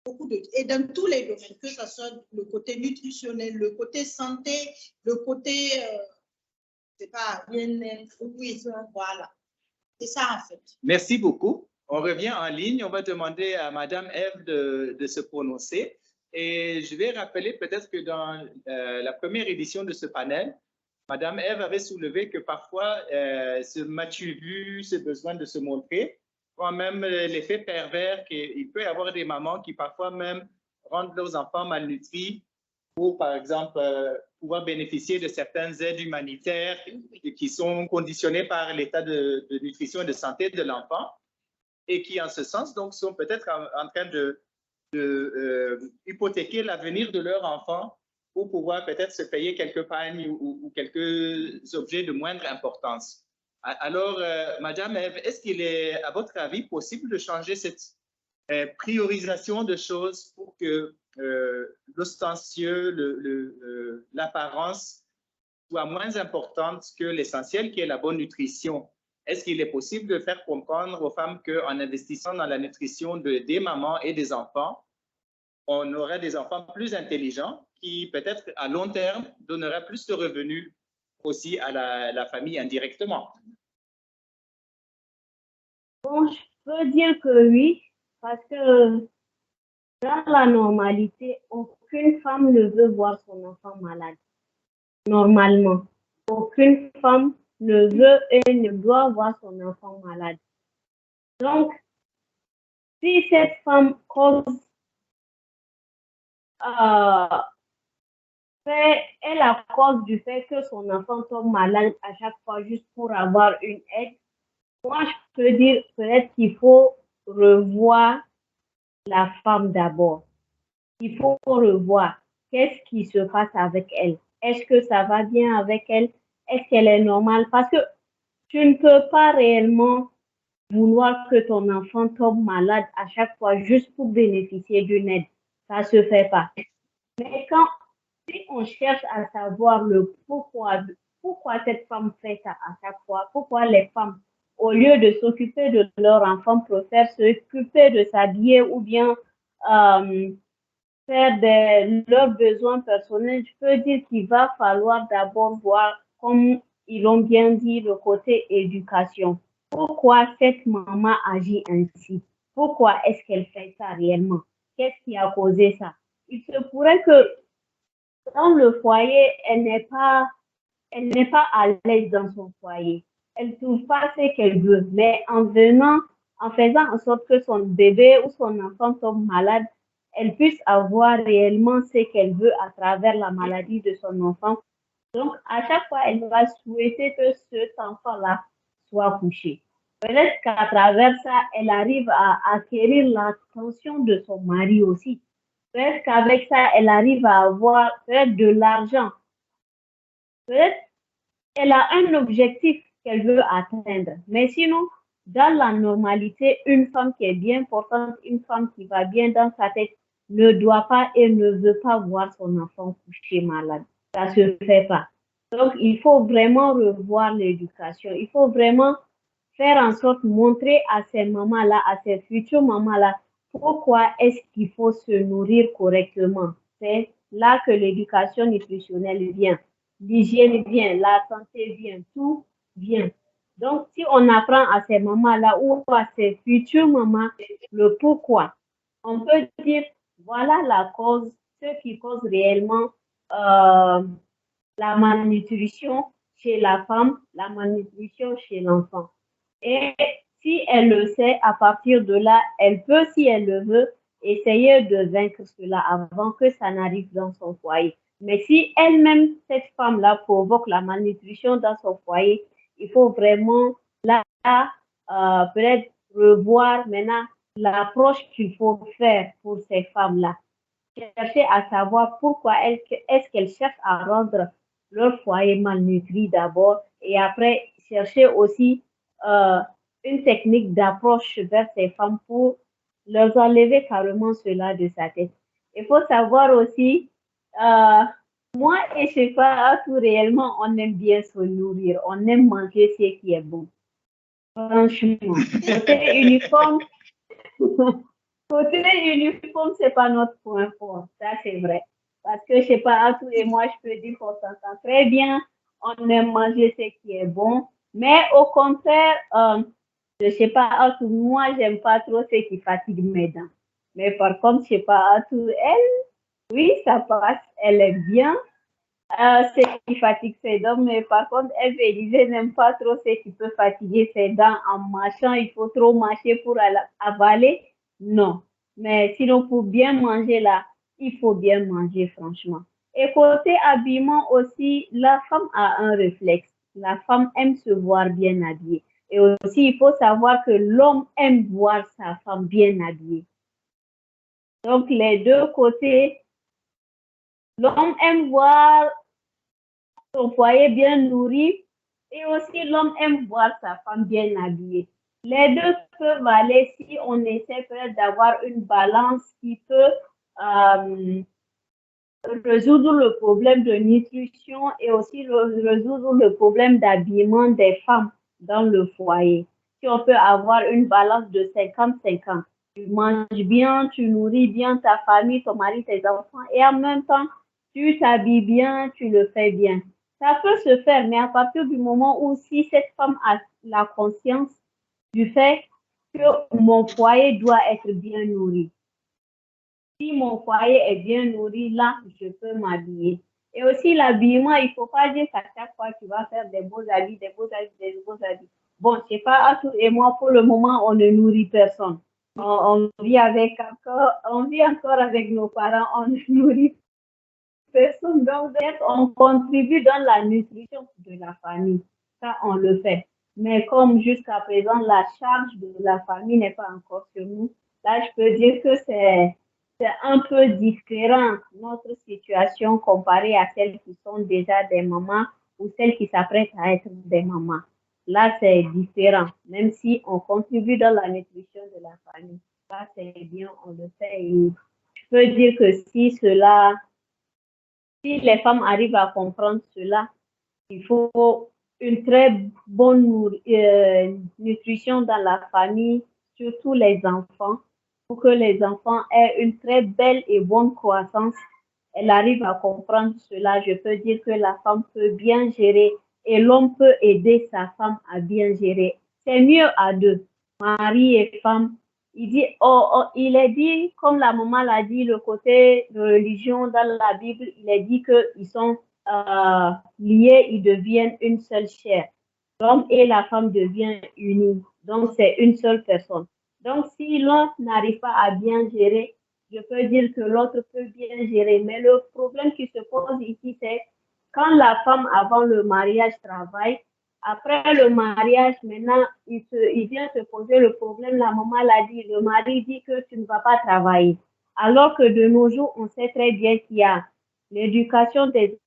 beaucoup de... Et dans tous les domaines, que ce soit le côté nutritionnel, le côté santé, le côté, c'est pas bien-être. Oui, voilà. C'est ça en fait.
Merci beaucoup. On revient en ligne. On va demander à Madame Eve de se prononcer. Et je vais rappeler peut-être que dans la première édition de ce panel, Madame Eve avait soulevé que parfois, ce matu-vu, ce besoin de se montrer, voire même l'effet pervers qu'il peut y avoir des mamans qui parfois même rendent leurs enfants malnutris pour, par exemple, pouvoir bénéficier de certaines aides humanitaires qui sont conditionnées par l'état de nutrition et de santé de l'enfant et qui, en ce sens, donc, sont peut-être en train de hypothéquer l'avenir de leur enfant pour pouvoir peut-être se payer quelques pagnes ou quelques objets de moindre importance. Alors, Madame Eve, est-ce qu'il est, à votre avis, possible de changer cette priorisation de choses pour que l'ostensieux, l'apparence soit moins importante que l'essentiel qui est la bonne nutrition? Est-ce qu'il est possible de faire comprendre aux femmes qu'en investissant dans la nutrition des mamans et des enfants, on aura des enfants plus intelligents qui, peut-être à long terme, donneraient plus de revenus aussi à la famille indirectement?
Bon, je peux dire que oui, parce que dans la normalité, aucune femme ne veut voir son enfant malade. Normalement, aucune femme ne veut et ne doit voir son enfant malade. Donc, si cette femme est la cause du fait que son enfant tombe malade à chaque fois juste pour avoir une aide, moi, je peux dire peut-être qu'il faut revoir la femme d'abord. Il faut revoir qu'est-ce qui se passe avec elle. Est-ce que ça va bien avec elle? Est-ce qu'elle est normale? Parce que tu ne peux pas réellement vouloir que ton enfant tombe malade à chaque fois juste pour bénéficier d'une aide. Ça ne se fait pas. Mais si on cherche à savoir le pourquoi cette femme fait ça à chaque fois, pourquoi les femmes, au lieu de s'occuper de leur enfant, préfèrent s'occuper de s'habiller ou bien faire leurs besoins personnels, je peux dire qu'il va falloir d'abord voir, comme ils l'ont bien dit, le côté éducation. Pourquoi cette maman agit ainsi? Pourquoi est-ce qu'elle fait ça réellement? Qu'est-ce qui a causé ça? Il se pourrait que dans le foyer, elle n'est pas à l'aise dans son foyer. Elle ne trouve pas ce qu'elle veut. Mais en faisant en sorte que son bébé ou son enfant tombe malade, elle puisse avoir réellement ce qu'elle veut à travers la maladie de son enfant. Donc, à chaque fois, elle va souhaiter que cet enfant-là soit couché. Peut-être qu'à travers ça, elle arrive à acquérir l'attention de son mari aussi. Peut-être qu'avec ça, elle arrive à avoir peut-être de l'argent. Peut-être qu'elle a un objectif qu'elle veut atteindre. Mais sinon, dans la normalité, une femme qui est bien portante, une femme qui va bien dans sa tête, ne doit pas et ne veut pas voir son enfant couché malade. Ça ne se fait pas. Donc, il faut vraiment revoir l'éducation. Il faut vraiment faire en sorte de montrer à ces mamans-là, à ces futures mamans-là, pourquoi est-ce qu'il faut se nourrir correctement. C'est là que l'éducation nutritionnelle vient. L'hygiène vient, la santé vient, tout vient. Donc, si on apprend à ces mamans-là ou à ces futures mamans le pourquoi, on peut dire, voilà la cause, ce qui cause réellement la malnutrition chez la femme, la malnutrition chez l'enfant. Et si elle le sait, à partir de là, elle peut, si elle le veut, essayer de vaincre cela avant que ça n'arrive dans son foyer. Mais si elle-même, cette femme-là, provoque la malnutrition dans son foyer, il faut vraiment là, peut-être revoir maintenant l'approche qu'il faut faire pour ces femmes-là. Chercher à savoir pourquoi est-ce qu'elles cherchent à rendre leur foyer malnutri d'abord et après chercher aussi une technique d'approche vers ces femmes pour leur enlever carrément cela de sa tête. Il faut savoir aussi, moi et je sais pas, tout réellement, on aime bien se nourrir, on aime manger ce qui est bon. Franchement, côté uniforme, c'est pas notre point fort, ça c'est vrai. Parce que je sais pas, Atou et moi, je peux dire qu'on s'entend très bien, on aime manger ce qui est bon, mais au contraire, Je sais pas, moi, j'aime pas trop ce qui fatigue mes dents. Mais par contre, je sais pas, elle, oui, ça passe, elle aime bien ce qui fatigue ses dents, mais par contre, elle n'aime pas trop ce qui peut fatiguer ses dents en mâchant, il faut trop mâcher pour avaler. Non. Mais sinon, pour bien manger là, il faut bien manger, franchement. Et côté habillement aussi, la femme a un réflexe. La femme aime se voir bien habillée. Et aussi, il faut savoir que l'homme aime voir sa femme bien habillée. Donc, les deux côtés, l'homme aime voir son foyer bien nourri et aussi l'homme aime voir sa femme bien habillée. Les deux peuvent aller si on essaie peut-être d'avoir une balance qui peut résoudre le problème de nutrition et aussi résoudre le problème d'habillement des femmes dans le foyer. Si on peut avoir une balance de 50-50, tu manges bien, tu nourris bien ta famille, ton mari, tes enfants et en même temps, tu t'habilles bien, tu le fais bien. Ça peut se faire, mais à partir du moment où si cette femme a la conscience du fait que mon foyer doit être bien nourri. Si mon foyer est bien nourri, là, je peux m'habiller. Et aussi, l'habillement, il ne faut pas dire qu'à chaque fois, tu vas faire des beaux habits, des beaux habits, des beaux habits. Bon, je ne sais pas, Atou et moi, pour le moment, on ne nourrit personne. On vit encore avec nos parents, on ne nourrit personne. Donc, on contribue dans la nutrition de la famille. Ça, on le fait. Mais comme jusqu'à présent, la charge de la famille n'est pas encore sur nous, là, je peux dire que c'est un peu différent, notre situation comparée à celles qui sont déjà des mamans ou celles qui s'apprêtent à être des mamans. Là, c'est différent, même si on contribue dans la nutrition de la famille. Là, c'est bien, on le fait. Et je peux dire que si les femmes arrivent à comprendre cela, il faut une très bonne nutrition dans la famille, surtout les enfants, pour que les enfants aient une très belle et bonne croissance. Elle arrive à comprendre cela. Je peux dire que la femme peut bien gérer et l'homme peut aider sa femme à bien gérer. C'est mieux à deux, mari et femme. Il est dit, comme la maman l'a dit, le côté de religion dans la Bible, il est dit qu'ils sont liés, ils deviennent une seule chair. L'homme et la femme deviennent unis. Donc, c'est une seule personne. Donc, si l'un n'arrive pas à bien gérer, je peux dire que l'autre peut bien gérer. Mais le problème qui se pose ici, c'est quand la femme, avant le mariage, travaille, après le mariage, maintenant, il vient se poser le problème. La maman l'a dit, le mari dit que tu ne vas pas travailler. Alors que de nos jours, on sait très bien qu'il y a l'éducation des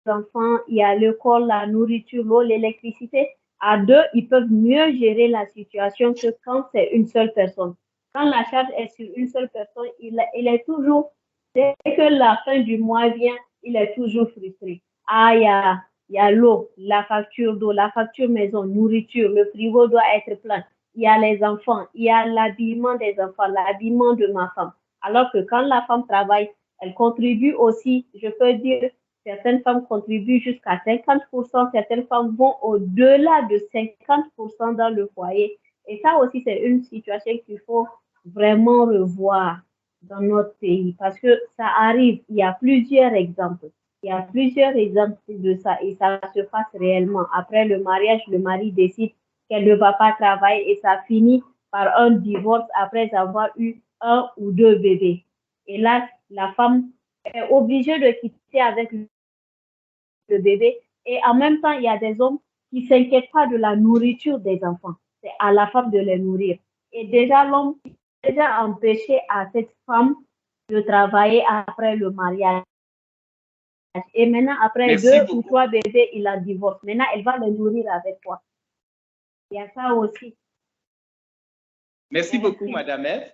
enfants, il y a l'école, la nourriture, l'eau, l'électricité. À deux, ils peuvent mieux gérer la situation que quand c'est une seule personne. Quand la charge est sur une seule personne, il est toujours, dès que la fin du mois vient, il est toujours frustré. Ah, il y a l'eau, la facture d'eau, la facture maison, nourriture, le frigo doit être plein. Il y a les enfants, il y a l'habillement des enfants, l'habillement de ma femme. Alors que quand la femme travaille, elle contribue aussi, je peux dire, certaines femmes contribuent jusqu'à 50%, certaines femmes vont au-delà de 50% dans le foyer. Et ça aussi, c'est une situation qu'il faut vraiment revoir dans notre pays parce que ça arrive, il y a plusieurs exemples. Il y a plusieurs exemples de ça et ça se passe réellement. Après le mariage, le mari décide qu'elle ne va pas travailler et ça finit par un divorce après avoir eu un ou deux bébés. Et là, la femme est obligée de quitter avec le bébé. Et en même temps, il y a des hommes qui ne s'inquiètent pas de la nourriture des enfants. C'est à la femme de les nourrir. Et déjà, l'homme a déjà empêché à cette femme de travailler après le mariage. Et maintenant, après deux ou trois bébés, il la divorce. Maintenant, elle va les nourrir avec toi. Il y a ça aussi.
Merci beaucoup, Madame Eve.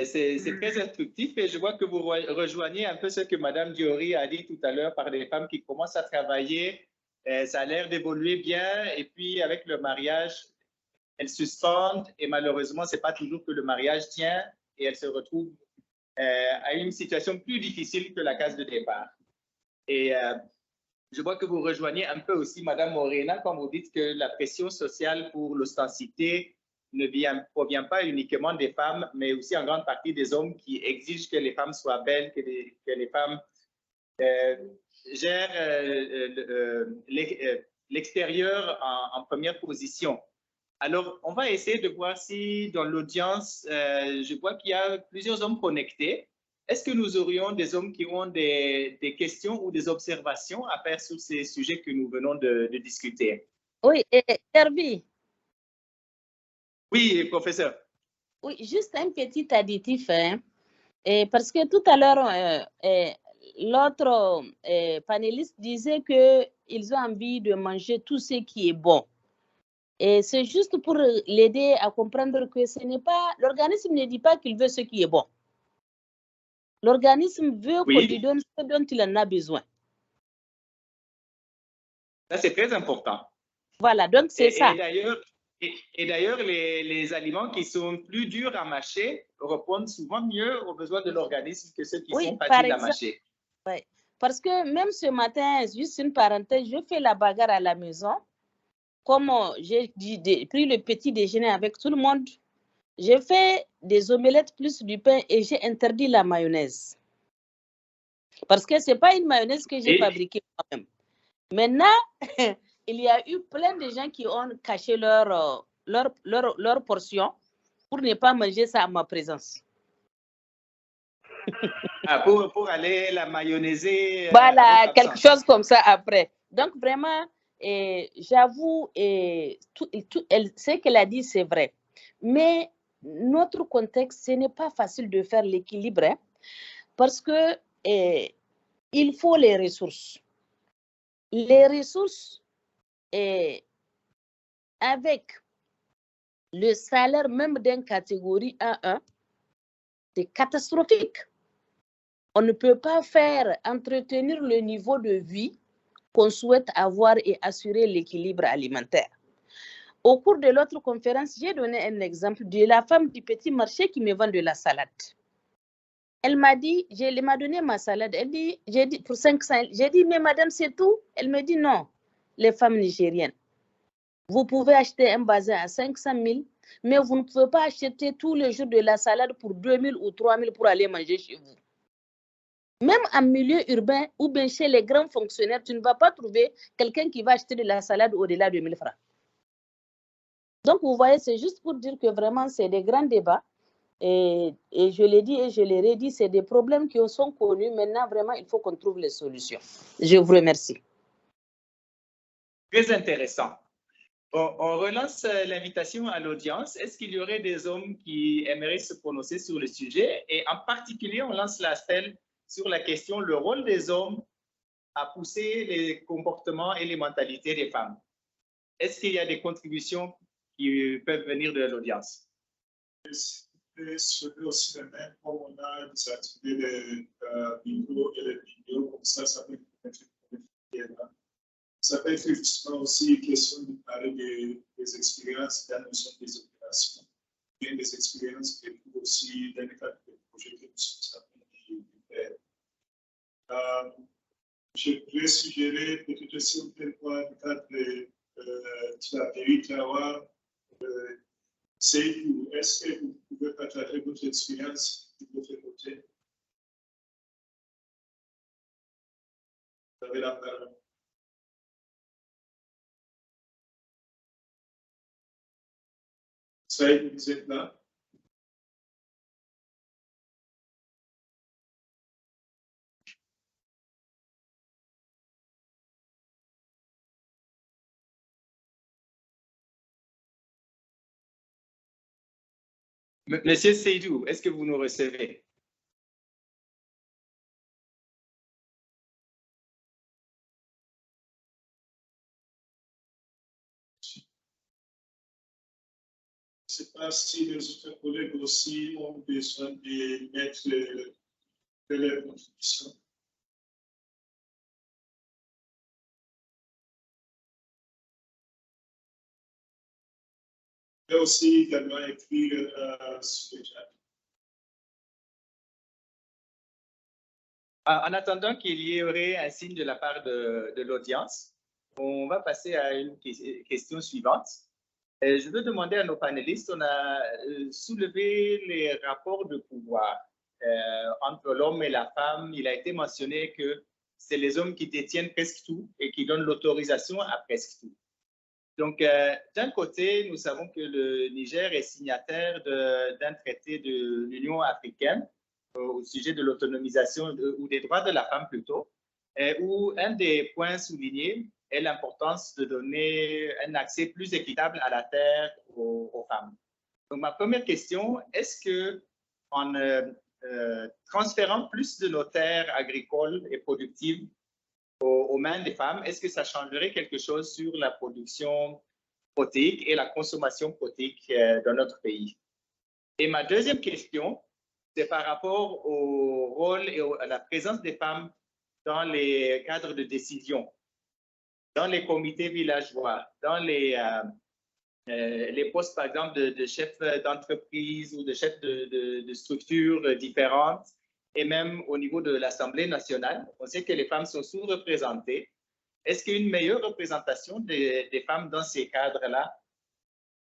C'est très instructif et je vois que vous rejoignez un peu ce que Madame Diori a dit tout à l'heure par des femmes qui commencent à travailler. Ça a l'air d'évoluer bien et puis avec le mariage, elles suspendent et malheureusement, ce n'est pas toujours que le mariage tient et elles se retrouvent à une situation plus difficile que la case de départ. Et je vois que vous rejoignez un peu aussi Madame Morena quand vous dites que la pression sociale pour l'authenticité ne provient pas uniquement des femmes, mais aussi en grande partie des hommes qui exigent que les femmes soient belles, que les femmes gèrent l'extérieur en première position. Alors, on va essayer de voir si dans l'audience, je vois qu'il y a plusieurs hommes connectés. Est-ce que nous aurions des hommes qui ont des questions ou des observations à faire sur ces sujets que nous venons de discuter?
Oui, Herbie.
Oui, professeur.
Oui, juste un petit additif, hein, parce que tout à l'heure, l'autre panéliste disait qu'ils ont envie de manger tout ce qui est bon. Et c'est juste pour l'aider à comprendre que ce n'est pas, l'organisme ne dit pas qu'il veut ce qui est bon. L'organisme veut qu'on lui donne ce dont il en a besoin.
Ça, c'est très important.
Voilà, donc c'est ça.
Et d'ailleurs, les aliments qui sont plus durs à mâcher répondent souvent mieux aux besoins de l'organisme que ceux qui sont faciles à mâcher.
Oui, parce que même ce matin, juste une parenthèse, je fais la bagarre à la maison. Comme j'ai pris le petit déjeuner avec tout le monde, j'ai fait des omelettes plus du pain et j'ai interdit la mayonnaise. Parce que ce n'est pas une mayonnaise que j'ai fabriquée moi-même. Maintenant, il y a eu plein de gens qui ont caché leur portion pour ne pas manger ça à ma présence.
Pour aller la mayonnaiser.
Voilà, quelque chose comme ça après. Donc, vraiment, j'avoue, ce qu'elle a dit, c'est vrai. Mais notre contexte, ce n'est pas facile de faire l'équilibre, hein, parce que il faut les ressources. Les ressources, avec le salaire même d'une catégorie A1, c'est catastrophique. On ne peut pas entretenir le niveau de vie qu'on souhaite avoir et assurer l'équilibre alimentaire. Au cours de l'autre conférence, j'ai donné un exemple de la femme du petit marché qui me vend de la salade. Elle m'a dit, elle m'a donné ma salade. Elle dit, j'ai dit pour 500. J'ai dit, mais madame, c'est tout? Elle me dit, non, les femmes nigériennes. Vous pouvez acheter un bazin à 500 000, mais vous ne pouvez pas acheter tous les jours de la salade pour 2 000 ou 3 000 pour aller manger chez vous. Même en milieu urbain ou bien chez les grands fonctionnaires, tu ne vas pas trouver quelqu'un qui va acheter de la salade au-delà de 1 000 francs. Donc, vous voyez, c'est juste pour dire que vraiment, c'est des grands débats. Et je l'ai dit et je l'ai redit, c'est des problèmes qui sont connus. Maintenant, vraiment, il faut qu'on trouve les solutions. Je vous remercie.
Très intéressant. Bon, on relance l'invitation à l'audience. Est-ce qu'il y aurait des hommes qui aimeraient se prononcer sur le sujet? Et en particulier, on lance l'appel sur la question le rôle des hommes à pousser les comportements et les mentalités des femmes. Est-ce qu'il y a des contributions qui peuvent venir de l'audience?
Sur aussi le même, comme on a désactivé les micros et les vidéos, comme ça peut être. Ça peut être justement aussi question de parler des expériences dans nos zones des opérations, bien des expériences qui sont aussi dans le cadre des projets que nous sommes en train de faire. Je pourrais suggérer peut-être si on peut voir le cadre de la territoire. Est-ce que vous pouvez partager votre expérience de votre côté? Vous avez la parole. Saïd, vous êtes là?
Monsieur Seydou, est-ce que vous nous recevez?
Je ne sais pas si les autres collègues aussi ont besoin de mettre de leur contribution. Je peux aussi également écrire sur le chat.
En attendant qu'il y aurait un signe de la part de l'audience, on va passer à une question suivante. Je veux demander à nos panélistes, on a soulevé les rapports de pouvoir entre l'homme et la femme. Il a été mentionné que c'est les hommes qui détiennent presque tout et qui donnent l'autorisation à presque tout. Donc, d'un côté, nous savons que le Niger est signataire d'un traité de l'Union africaine au sujet de l'autonomisation ou des droits de la femme plutôt, où un des points soulignés est l'importance de donner un accès plus équitable à la terre aux femmes. Donc, ma première question, est-ce que en transférant plus de nos terres agricoles et productives aux mains des femmes, est-ce que ça changerait quelque chose sur la production protéique et la consommation protéique dans notre pays? Et ma deuxième question, c'est par rapport au rôle et à la présence des femmes dans les cadres de décision, dans les comités villageois, dans les postes, par exemple, de chefs d'entreprise ou de chefs de structures différentes, et même au niveau de l'Assemblée nationale. On sait que les femmes sont sous-représentées. Est-ce qu'une meilleure représentation des femmes dans ces cadres-là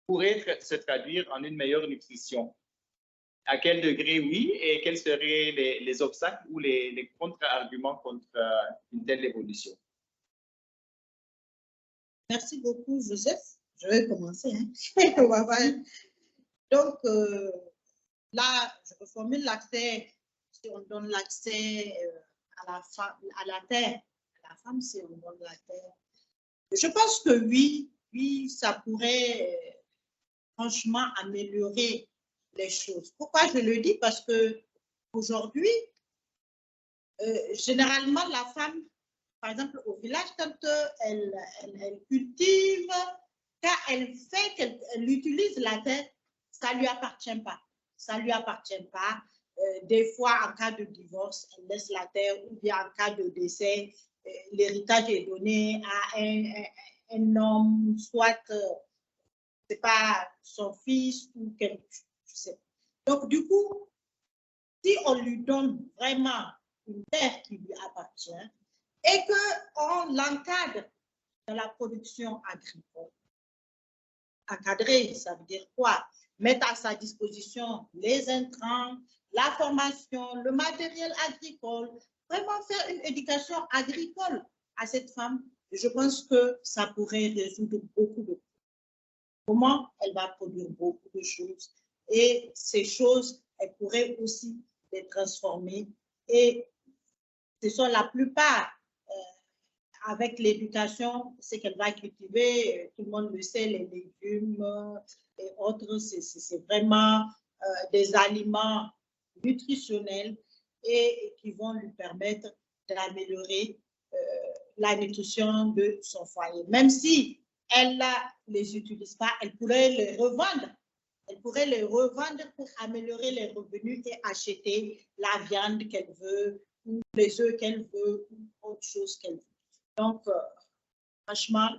pourrait se traduire en une meilleure nutrition? À quel degré, oui, et quels seraient les obstacles ou les contre-arguments contre une telle évolution?
Merci beaucoup, Joseph. Je vais commencer. Hein. Donc, là, je reformule l'accès. Si on donne l'accès à la terre, à la femme, si on donne la terre. Je pense que oui, ça pourrait franchement améliorer les choses. Pourquoi je le dis? Parce que aujourd'hui, généralement, la femme, par exemple, au village, quand elle cultive, quand elle fait qu'elle utilise la terre, ça ne lui appartient pas. Ça ne lui appartient pas. Des fois, en cas de divorce, elle laisse la terre, ou bien en cas de décès, l'héritage est donné à un homme, soit c'est pas son fils ou quelque chose, je sais. Donc, du coup, si on lui donne vraiment une terre qui lui appartient et qu'on l'encadre dans la production agricole, encadrer, ça veut dire quoi? Mettre à sa disposition les intrants, la formation, le matériel agricole, vraiment faire une éducation agricole à cette femme. Je pense que ça pourrait résoudre beaucoup de problèmes. Comment elle va produire beaucoup de choses. Et ces choses, elle pourrait aussi les transformer. Et ce sont la plupart, avec l'éducation, ce qu'elle va cultiver, tout le monde le sait, les légumes et autres, c'est vraiment des aliments nutritionnels et qui vont lui permettre d'améliorer la nutrition de son foyer. Même si elle ne les utilise pas, elle pourrait les revendre. Elle pourrait les revendre pour améliorer les revenus et acheter la viande qu'elle veut, ou les œufs qu'elle veut, ou autre chose qu'elle veut. Donc, franchement,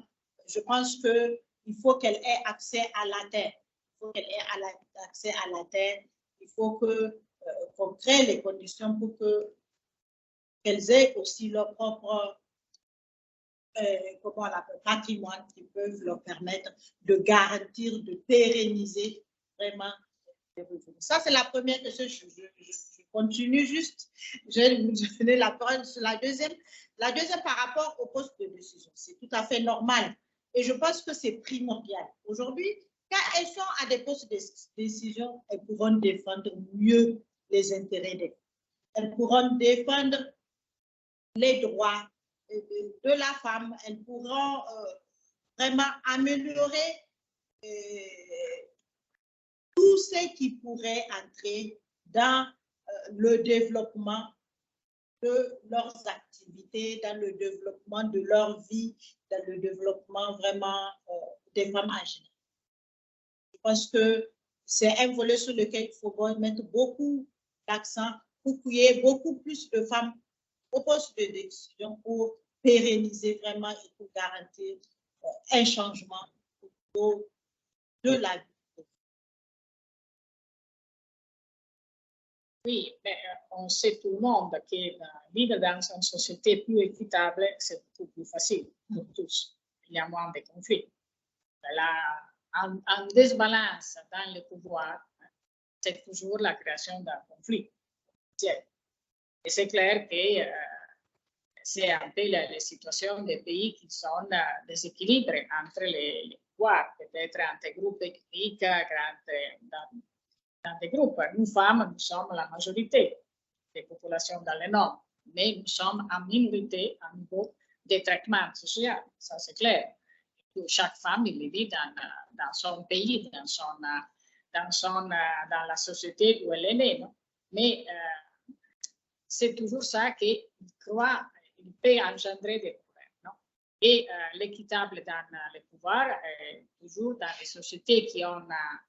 je pense qu'il faut qu'elle ait accès à la terre. Il faut qu'elle ait accès à la terre. Il faut qu'on crée les conditions pour qu'elles aient aussi leur propre comment on l'appelle, patrimoine qui peuvent leur permettre de garantir, de pérenniser vraiment les revenus. Ça, c'est la première question. Je continue juste. Je vais vous donner la parole sur la deuxième. La deuxième par rapport au poste de décision. C'est tout à fait normal. Et je pense que c'est primordial. Aujourd'hui, quand elles sont à des postes de décision, elles pourront défendre mieux les intérêts des femmes. Elles pourront défendre les droits de la femme. Elles pourront vraiment améliorer tout ce qui pourrait entrer dans le développement de leurs activités, dans le développement de leur vie, dans le développement vraiment des femmes en général. Je pense que c'est un volet sur lequel il faut mettre beaucoup d'accent pour qu'il y ait beaucoup plus de femmes au poste de décision pour pérenniser vraiment et pour garantir un changement au de la vie.
Oui, mais on sait tout le monde que vivre dans une société plus équitable, c'est beaucoup plus facile pour tous. Il y a moins de conflits. En désbalance dans le pouvoir, c'est toujours la création d'un conflit. Et c'est clair que c'est un peu la situation des pays qui sont déséquilibrés entre les pouvoirs, peut-être entre groupes ethniques, dans des groupes. Nous, femmes, nous sommes la majorité des populations dans le Nord, mais nous sommes en minorité au niveau des traitements sociaux, ça c'est clair. Chaque femme, il vit dans son pays, dans la société où elle est née. Non? Mais c'est toujours ça qu'il croit, il peut engendrer des problèmes. Non? Et l'équitable dans le pouvoir, toujours dans les sociétés qui ont un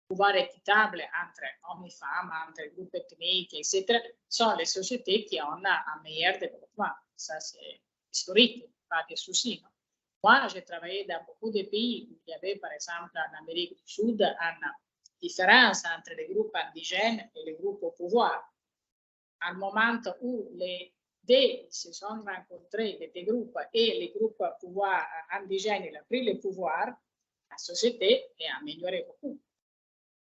pouvoir équitable entre hommes et femmes, entre groupes ethniques, etc., sont les sociétés qui ont un meilleur développement. Ça, c'est historique, pas de souci. Non? Moi, j'ai travaillé dans beaucoup de pays où il y avait, par exemple, en Amérique du Sud, une différence entre les groupes indigènes et les groupes au pouvoir. À un moment où les deux se sont rencontrés, les deux groupes, et les groupes au pouvoir indigènes ont pris le pouvoir, la société est améliorée beaucoup.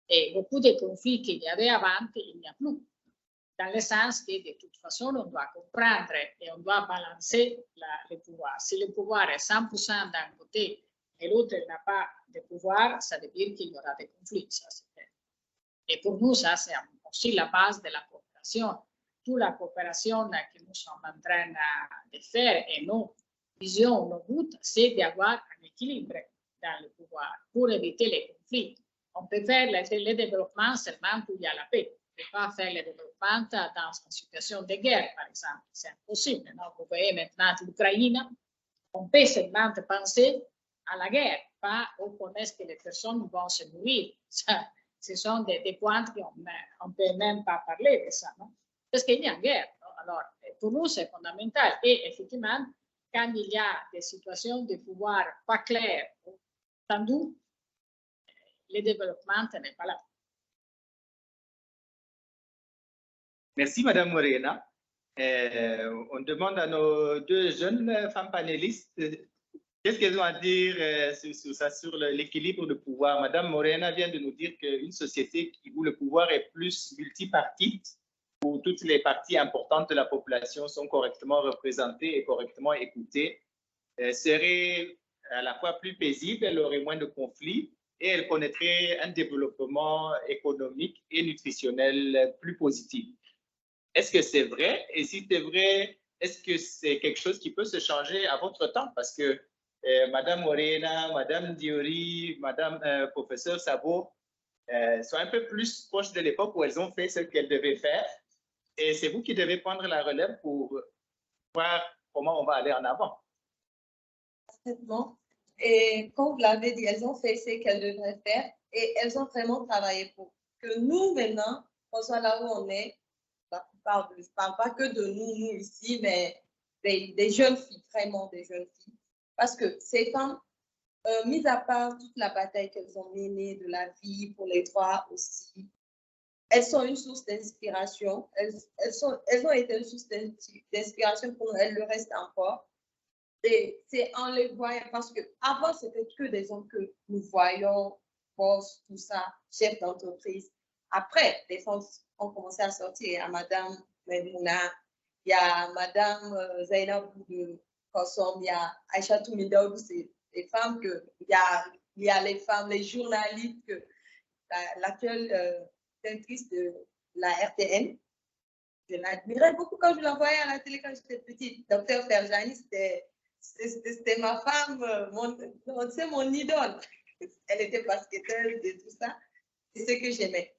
Et beaucoup de conflits qu'il y avait avant, il n'y a plus. Dans le sens que, de toute façon, on doit comprendre et on doit balancer le pouvoir. Si le pouvoir est 100% d'un côté et l'autre n'a pas de pouvoir, ça veut dire qu'il y aura des conflits. Ça, et pour nous, ça, c'est aussi la base de la coopération. Toute la coopération que nous sommes en train de faire et nos visions, nos buts, c'est d'avoir un équilibre dans le pouvoir pour éviter les conflits. On peut faire le développement seulement où il y a la paix. On ne peut pas faire le développement dans une situation de guerre, par exemple. C'est impossible. Non? Vous voyez maintenant l'Ukraine, on peut seulement penser à la guerre, pas au point que les personnes vont se mourir. Ça, ce sont des points qu'on ne peut même pas parler de ça. Non? Parce qu'il y a une guerre. Non? Alors, pour nous, c'est fondamental. Et effectivement, quand il y a des situations de pouvoir pas claires, tendues, le développement n'est pas là.
Merci, Madame Morena. On demande à nos deux jeunes femmes panélistes qu'est-ce qu'elles ont à dire sur ça, sur l'équilibre de pouvoir. Madame Morena vient de nous dire qu'une société où le pouvoir est plus multipartite, où toutes les parties importantes de la population sont correctement représentées et correctement écoutées, serait à la fois plus paisible, elle aurait moins de conflits et elle connaîtrait un développement économique et nutritionnel plus positif. Est-ce que c'est vrai? Et si c'est vrai, est-ce que c'est quelque chose qui peut se changer à votre temps? Parce que Madame Morena, Madame Diori, Madame Professeur Sabo sont un peu plus proches de l'époque où elles ont fait ce qu'elles devaient faire. Et c'est vous qui devez prendre la relève pour voir comment on va aller en avant.
Parfaitement. Et comme vous l'avez dit, elles ont fait ce qu'elles devraient faire et elles ont vraiment travaillé pour que nous, maintenant, on soit là où on est. La plupart, je ne parle pas que de nous ici, mais des jeunes filles, vraiment des jeunes filles. Parce que ces femmes, mis à part toute la bataille qu'elles ont menée de la vie pour les droits aussi, elles sont une source d'inspiration. Elles ont été une source d'inspiration pour nous, elles le restent encore. Et c'est en les voyant, parce qu'avant, c'était que des hommes que nous voyons, boss, tout ça, chefs d'entreprise. Après, les femmes ont commencé à sortir. Il y a Madame Memouna, il y a Madame Zainab de Kossom, il y a Aïcha Toumidaoudou, c'est des femmes il y a les femmes, les journalistes, l'actuelle directrice de la RTN. Je l'admirais beaucoup quand je la voyais à la télé quand j'étais petite. Docteur Ferjani, c'était ma femme, c'est mon idole. Elle était basketteuse et tout ça. C'est ce que j'aimais.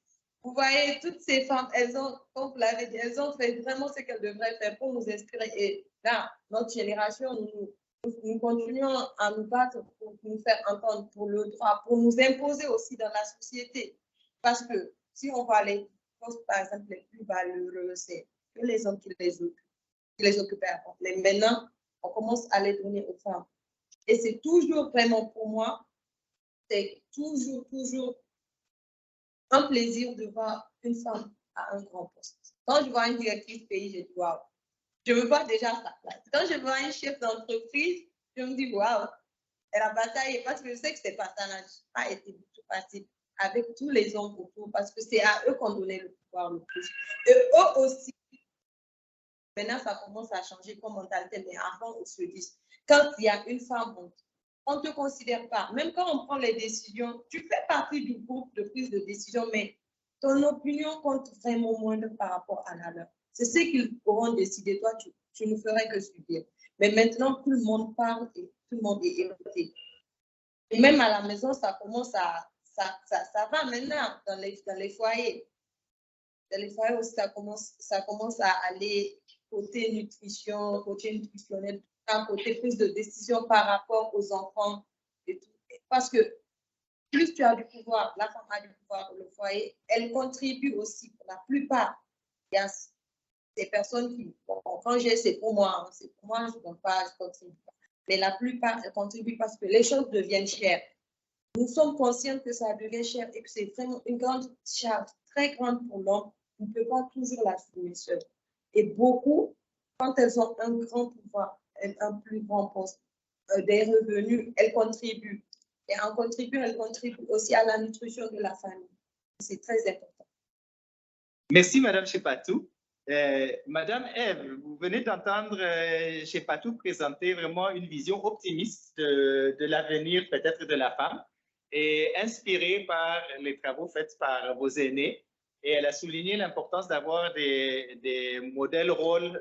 Vous voyez, toutes ces femmes, elles ont, comme vous l'avez dit, elles ont fait vraiment ce qu'elles devraient faire pour nous inspirer. Et là, notre génération, nous continuons à nous battre pour nous faire entendre pour le droit, pour nous imposer aussi dans la société. Parce que si on voit les postes, par exemple, les plus valeureux, c'est que les hommes qui les occupaient avant. Mais maintenant, on commence à les donner aux femmes. Et c'est toujours vraiment pour moi, c'est toujours un plaisir de voir une femme à un grand poste. Quand je vois une directrice pays, je dis waouh, je me vois déjà à sa place. Quand je vois un chef d'entreprise, je me dis waouh, elle a bataillé parce que je sais que c'est pas, ça n'a pas été du tout facile avec tous les hommes autour parce que c'est à eux qu'on donnait le pouvoir le plus. Et eux aussi, maintenant ça commence à changer comme mentalité, mais avant on se dit, quand il y a une femme, on ne te considère pas. Même quand on prend les décisions, tu fais partie du groupe de prise de décision, mais ton opinion compte vraiment moindre par rapport à la leur. C'est ce qu'ils auront décidé. Toi, tu ne ferais que subir. Mais maintenant, tout le monde parle et tout le monde est écouté. Et même à la maison, ça commence à... Ça va maintenant dans les foyers. Dans les foyers aussi, ça commence à aller côté nutrition, côté nutritionnel, côté prise de décision par rapport aux enfants. Et tout. Parce que plus tu as du pouvoir, la femme a du pouvoir dans le foyer, elle contribue aussi. Pour la plupart, il y a des personnes qui, bon, quand j'ai, c'est pour moi, je ne donne pas, je contribue pas. Mais la plupart, elles contribuent parce que les choses deviennent chères. Nous sommes conscients que ça devient cher et que c'est vraiment une grande charge, très grande pour l'homme. On ne peut pas toujours l'assumer seul. Et beaucoup, quand elles ont un grand pouvoir, un plus grand poste, des revenus, elles contribuent. Et en contribuant, elles contribuent aussi à la nutrition de la famille. C'est très important.
Merci, Madame Shepatou. Madame Ève, vous venez d'entendre Shepatou présenter vraiment une vision optimiste de l'avenir peut-être de la femme et inspirée par les travaux faits par vos aînés. Et elle a souligné l'importance d'avoir des modèles rôles,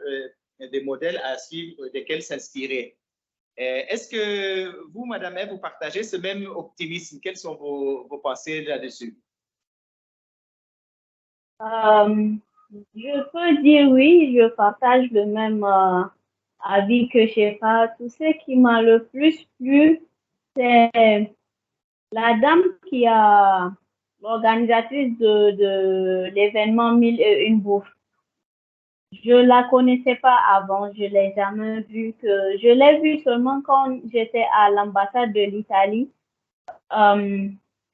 des modèles à suivre, desquels s'inspirer. Est-ce que vous, Madame Ève, vous partagez ce même optimisme? Quelles sont vos pensées là-dessus?
Je peux dire oui, je partage le même avis que Shepa. Tout ce qui m'a le plus plu, c'est la dame qui a l'organisatrice de l'événement 1001 bouffes. Je la connaissais pas avant, je l'ai jamais vue. Je l'ai vue seulement quand j'étais à l'ambassade de l'Italie. Quand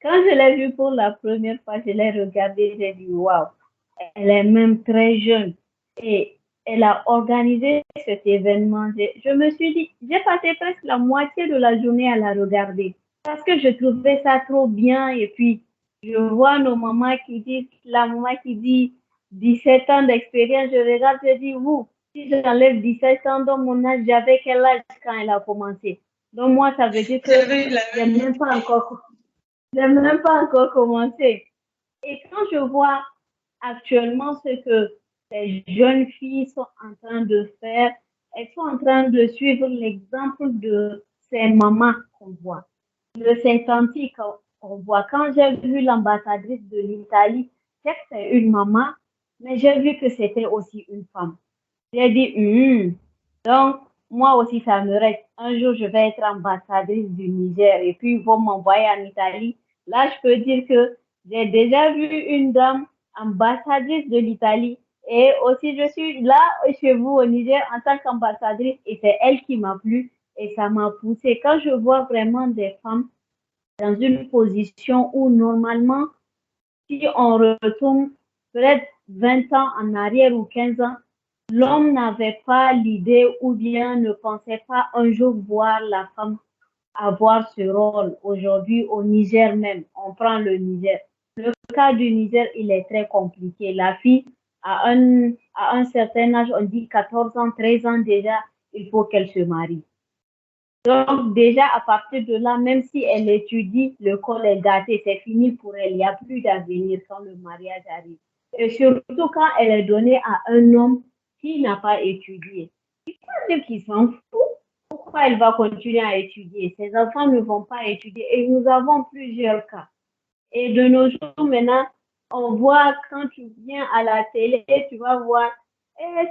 je l'ai vue pour la première fois, je l'ai regardée, j'ai dit waouh, elle est même très jeune et elle a organisé cet événement. Je me suis dit, j'ai passé presque la moitié de la journée à la regarder parce que je trouvais ça trop bien et puis je vois nos mamans qui disent, la maman qui dit 17 ans d'expérience, je regarde, je dis, si j'enlève 17 ans dans mon âge, j'avais quel âge quand elle a commencé? Donc moi, ça veut dire que je n'ai même pas encore commencé. Et quand je vois actuellement ce que les jeunes filles sont en train de faire, elles sont en train de suivre l'exemple de ces mamans qu'on voit, de ces tantes qu'on voit. Quand j'ai vu l'ambassadrice de l'Italie, c'est une maman, mais j'ai vu que c'était aussi une femme. J'ai dit, donc moi aussi ça me reste. Un jour, je vais être ambassadrice du Niger et puis ils vont m'envoyer en Italie. Là, je peux dire que j'ai déjà vu une dame ambassadrice de l'Italie et aussi je suis là chez vous au Niger en tant qu'ambassadrice et c'est elle qui m'a plu et ça m'a poussée. Quand je vois vraiment des femmes dans une position où normalement, si on retourne peut-être 20 ans en arrière ou 15 ans, l'homme n'avait pas l'idée ou bien ne pensait pas un jour voir la femme avoir ce rôle. Aujourd'hui, au Niger même, on prend le Niger. Le cas du Niger, il est très compliqué. La fille, à un certain âge, on dit 14 ans, 13 ans déjà, il faut qu'elle se marie. Donc déjà, à partir de là, même si elle étudie, le col est gâté, c'est fini pour elle. Il n'y a plus d'avenir quand le mariage arrive. Et surtout quand elle est donnée à un homme qui n'a pas étudié. Il faut dire qu'il s'en fout. Pourquoi elle va continuer à étudier? Ses enfants ne vont pas étudier. Et nous avons plusieurs cas. Et de nos jours, maintenant, on voit quand tu viens à la télé, tu vas voir,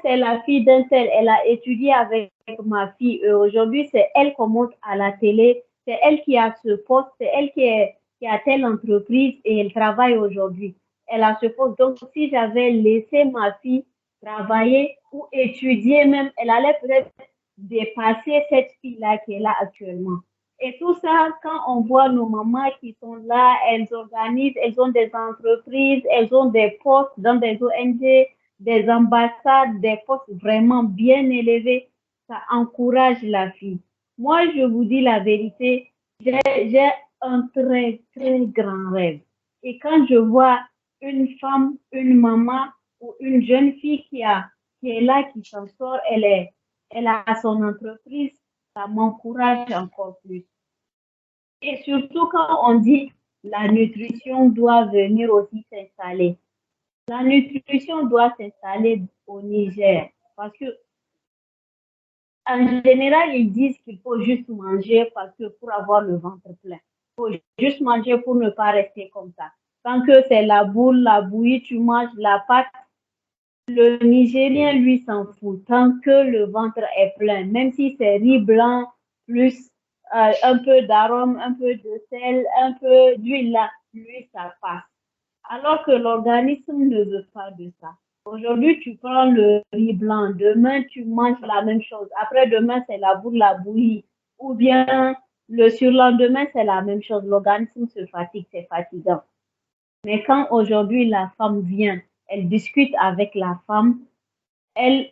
c'est la fille d'un tel, elle a étudié avec ma fille. Et aujourd'hui, c'est elle qu'on montre à la télé. C'est elle qui a ce poste, c'est elle qui a telle entreprise et elle travaille aujourd'hui. Elle a ce poste. Donc, si j'avais laissé ma fille travailler ou étudier même, elle allait peut-être dépasser cette fille-là qui est là actuellement. Et tout ça, quand on voit nos mamans qui sont là, elles organisent, elles ont des entreprises, elles ont des postes dans des ONG, des ambassades, des postes vraiment bien élevés, ça encourage la fille. Moi, je vous dis la vérité, j'ai un très, très grand rêve. Et quand je vois une femme, une maman ou une jeune fille qui est là, qui s'en sort, elle a son entreprise, ça m'encourage encore plus. Et surtout quand on dit la nutrition doit venir aussi s'installer. La nutrition doit s'installer au Niger parce que en général, ils disent qu'il faut juste manger parce que pour avoir le ventre plein. Il faut juste manger pour ne pas rester comme ça. Tant que c'est la boule, la bouillie, tu manges la pâte. Le Nigérien, lui, s'en fout. Tant que le ventre est plein, même si c'est riz blanc, plus un peu d'arôme, un peu de sel, un peu d'huile, là, lui, ça passe. Alors que l'organisme ne veut pas de ça. Aujourd'hui, tu prends le riz blanc, demain, tu manges la même chose. Après-demain, c'est la boule, la bouillie. Ou bien le surlendemain, c'est la même chose. L'organisme se fatigue, c'est fatigant. Mais quand aujourd'hui la femme vient, elle discute avec la femme, elle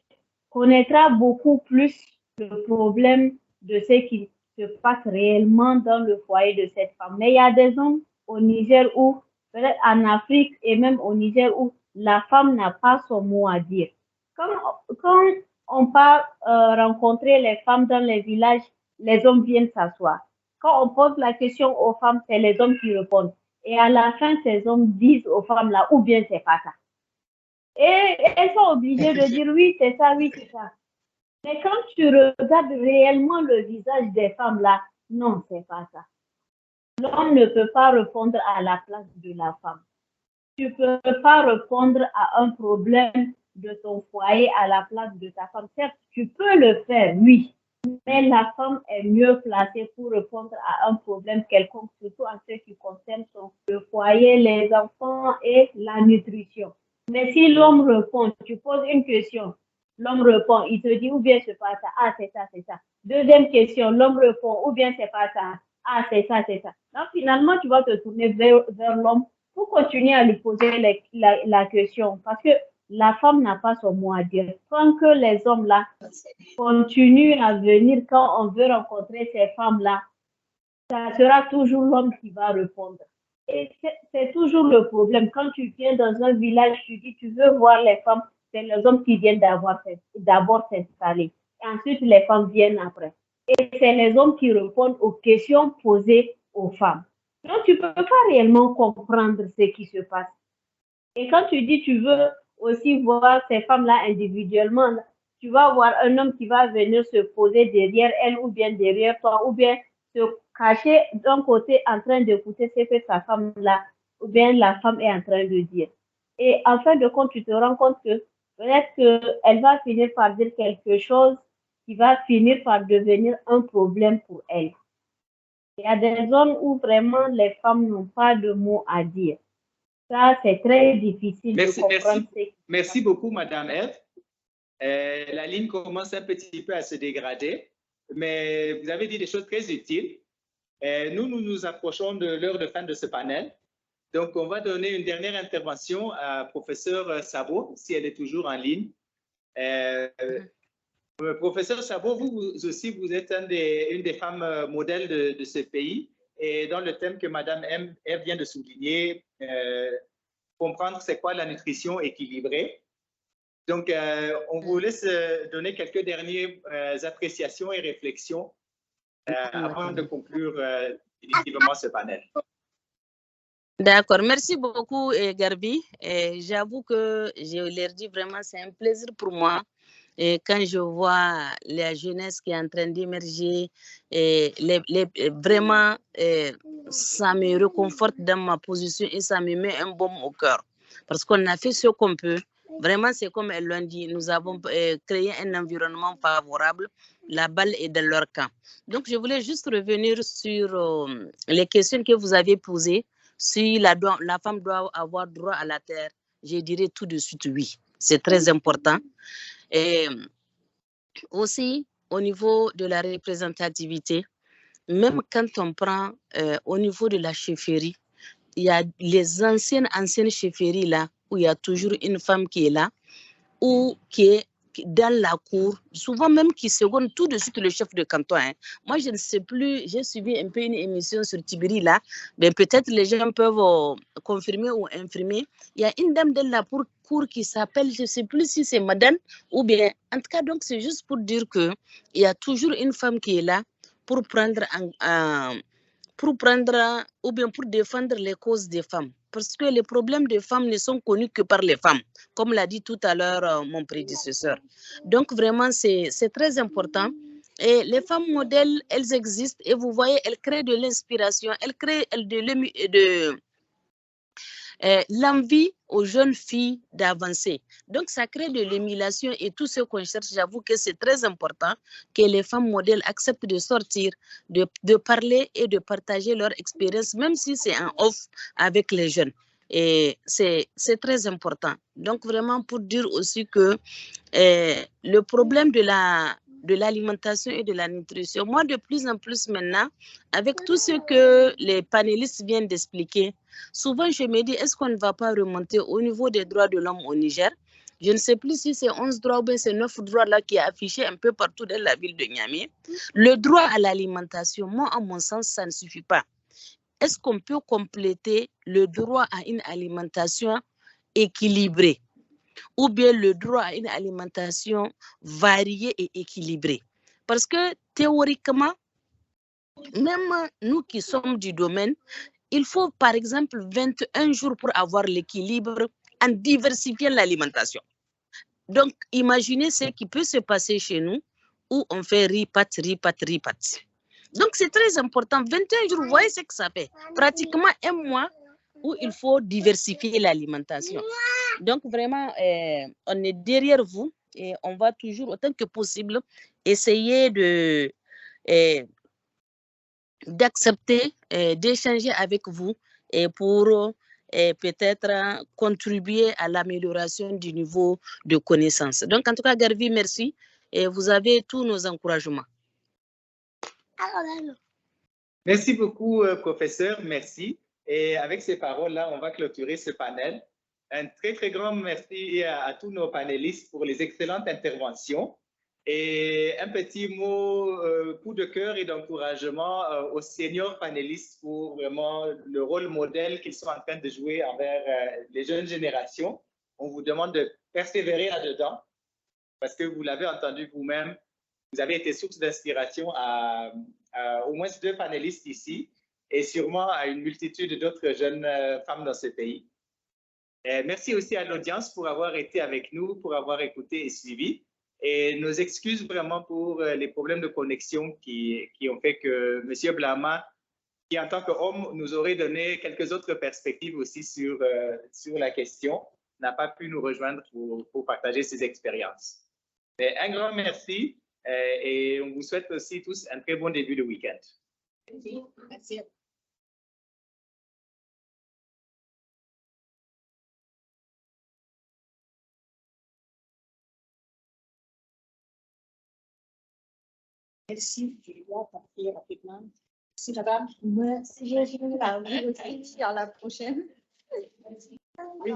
connaîtra beaucoup plus le problème de ce qui se passe réellement dans le foyer de cette femme. Mais il y a des hommes au Niger où, peut-être en Afrique et même au Niger où la femme n'a pas son mot à dire. Quand on part rencontrer les femmes dans les villages, les hommes viennent s'asseoir. Quand on pose la question aux femmes, c'est les hommes qui répondent. Et à la fin, ces hommes disent aux femmes là, ou bien c'est pas ça. Et elles sont obligées de dire oui, c'est ça, oui, c'est ça. Mais quand tu regardes réellement le visage des femmes là, non, c'est pas ça. L'homme ne peut pas répondre à la place de la femme. Tu ne peux pas répondre à un problème de ton foyer à la place de ta femme. Certes, tu peux le faire, oui, mais la femme est mieux placée pour répondre à un problème quelconque, surtout en ce qui concerne le foyer, les enfants et la nutrition. Mais si l'homme répond, tu poses une question, l'homme répond, il te dit ou bien c'est pas ça, ah c'est ça, c'est ça. Deuxième question, l'homme répond ou bien c'est pas ça, ah c'est ça, c'est ça. Donc finalement, tu vas te tourner vers l'homme pour continuer à lui poser la question parce que la femme n'a pas son mot à dire. Tant que les hommes là continuent à venir quand on veut rencontrer ces femmes-là, ça sera toujours l'homme qui va répondre. Et c'est toujours le problème. Quand tu viens dans un village, tu dis tu veux voir les femmes, c'est les hommes qui viennent d'abord s'installer. Et ensuite, les femmes viennent après. Et c'est les hommes qui répondent aux questions posées aux femmes. Donc, tu ne peux pas réellement comprendre ce qui se passe. Et quand tu dis tu veux aussi voir ces femmes-là individuellement, tu vas voir un homme qui va venir se poser derrière elle ou bien derrière toi ou bien se cacher d'un côté en train d'écouter ce que sa femme-là ou bien la femme est en train de dire. Et en fin de compte, tu te rends compte que peut-être qu'elle va finir par dire quelque chose qui va finir par devenir un problème pour elle. Il y a des zones où vraiment les femmes n'ont pas de mots à dire. Ça, c'est très difficile de comprendre.
Merci beaucoup, Madame Eve. La ligne commence un petit peu à se dégrader, mais vous avez dit des choses très utiles. Nous nous approchons de l'heure de fin de ce panel. Donc, on va donner une dernière intervention à professeur Sabo, si elle est toujours en ligne. Professeur Sabo, vous aussi, vous êtes une des femmes modèles de ce pays. Et dans le thème que Madame Eve vient de souligner, comprendre c'est quoi la nutrition équilibrée. Donc, on vous laisse donner quelques dernières appréciations et réflexions avant de conclure définitivement ce panel.
D'accord, merci beaucoup Garbi. J'avoue que je leur dis vraiment, c'est un plaisir pour moi. Et quand je vois la jeunesse qui est en train d'émerger, vraiment, ça me réconforte dans ma position et ça me met un baume au cœur. Parce qu'on a fait ce qu'on peut. Vraiment, c'est comme elles l'ont dit, nous avons créé un environnement favorable. La balle est dans leur camp. Donc, je voulais juste revenir sur les questions que vous avez posées. Si la femme doit avoir droit à la terre, je dirais tout de suite oui. C'est très important. Et aussi, au niveau de la représentativité, même quand on prend au niveau de la chefferie, il y a les anciennes chefferies là, où il y a toujours une femme qui est là, ou qui est dans la cour, souvent même qui seconde tout de suite le chef de canton. Hein. Moi, je ne sais plus, j'ai suivi un peu une émission sur Tibiri là, mais peut-être les gens peuvent confirmer ou infirmer. Il y a une dame de la cour qui s'appelle, je ne sais plus si c'est madame ou bien, en tout cas, donc c'est juste pour dire qu'il y a toujours une femme qui est là pour prendre ou bien pour défendre les causes des femmes. Parce que les problèmes des femmes ne sont connus que par les femmes, comme l'a dit tout à l'heure mon prédécesseur. Donc vraiment, c'est très important. Et les femmes modèles, elles existent et vous voyez, elles créent de l'inspiration, elles créent de l'envie aux jeunes filles d'avancer. Donc, ça crée de l'émulation et tout ce qu'on cherche. J'avoue que c'est très important que les femmes modèles acceptent de sortir, de parler et de partager leur expérience, même si c'est en off avec les jeunes. Et c'est très important. Donc, vraiment, pour dire aussi que le problème de l'alimentation et de la nutrition, moi, de plus en plus maintenant, avec tout ce que les panélistes viennent d'expliquer, souvent, je me dis, est-ce qu'on ne va pas remonter au niveau des droits de l'homme au Niger? Je ne sais plus si c'est 11 droits ou bien c'est 9 droits là qui est affiché un peu partout dans la ville de Niamey. Le droit à l'alimentation, moi, à mon sens, ça ne suffit pas. Est-ce qu'on peut compléter le droit à une alimentation équilibrée ou bien le droit à une alimentation variée et équilibrée? Parce que théoriquement, même nous qui sommes du domaine, il faut par exemple 21 jours pour avoir l'équilibre en diversifiant l'alimentation. Donc, imaginez ce qui peut se passer chez nous où on fait riz-pat. Donc, c'est très important. 21 jours, vous voyez ce que ça fait. Pratiquement un mois où il faut diversifier l'alimentation. Donc, vraiment, on est derrière vous et on va toujours, autant que possible, essayer d'accepter, d'échanger avec vous et pour peut-être contribuer à l'amélioration du niveau de connaissance. Donc, en tout cas, Garvey, merci et vous avez tous nos encouragements.
Merci beaucoup, professeur. Merci. Et avec ces paroles-là, on va clôturer ce panel. Un très, très grand merci à tous nos panélistes pour les excellentes interventions. Et un petit mot, coup de cœur et d'encouragement aux seniors panélistes pour vraiment le rôle modèle qu'ils sont en train de jouer envers les jeunes générations. On vous demande de persévérer là-dedans parce que vous l'avez entendu vous-même, vous avez été source d'inspiration à au moins 2 panélistes ici et sûrement à une multitude d'autres jeunes femmes dans ce pays. Merci aussi à l'audience pour avoir été avec nous, pour avoir écouté et suivi. Et nos excuses vraiment pour les problèmes de connexion qui ont fait que M. Blama, qui en tant qu'homme nous aurait donné quelques autres perspectives aussi sur la question, n'a pas pu nous rejoindre pour partager ses expériences. Mais un grand merci et on vous souhaite aussi tous un très bon début de week-end.
Merci. Merci, je dois partir rapidement. Merci, madame.
Merci, je vais la prochaine.
Oui.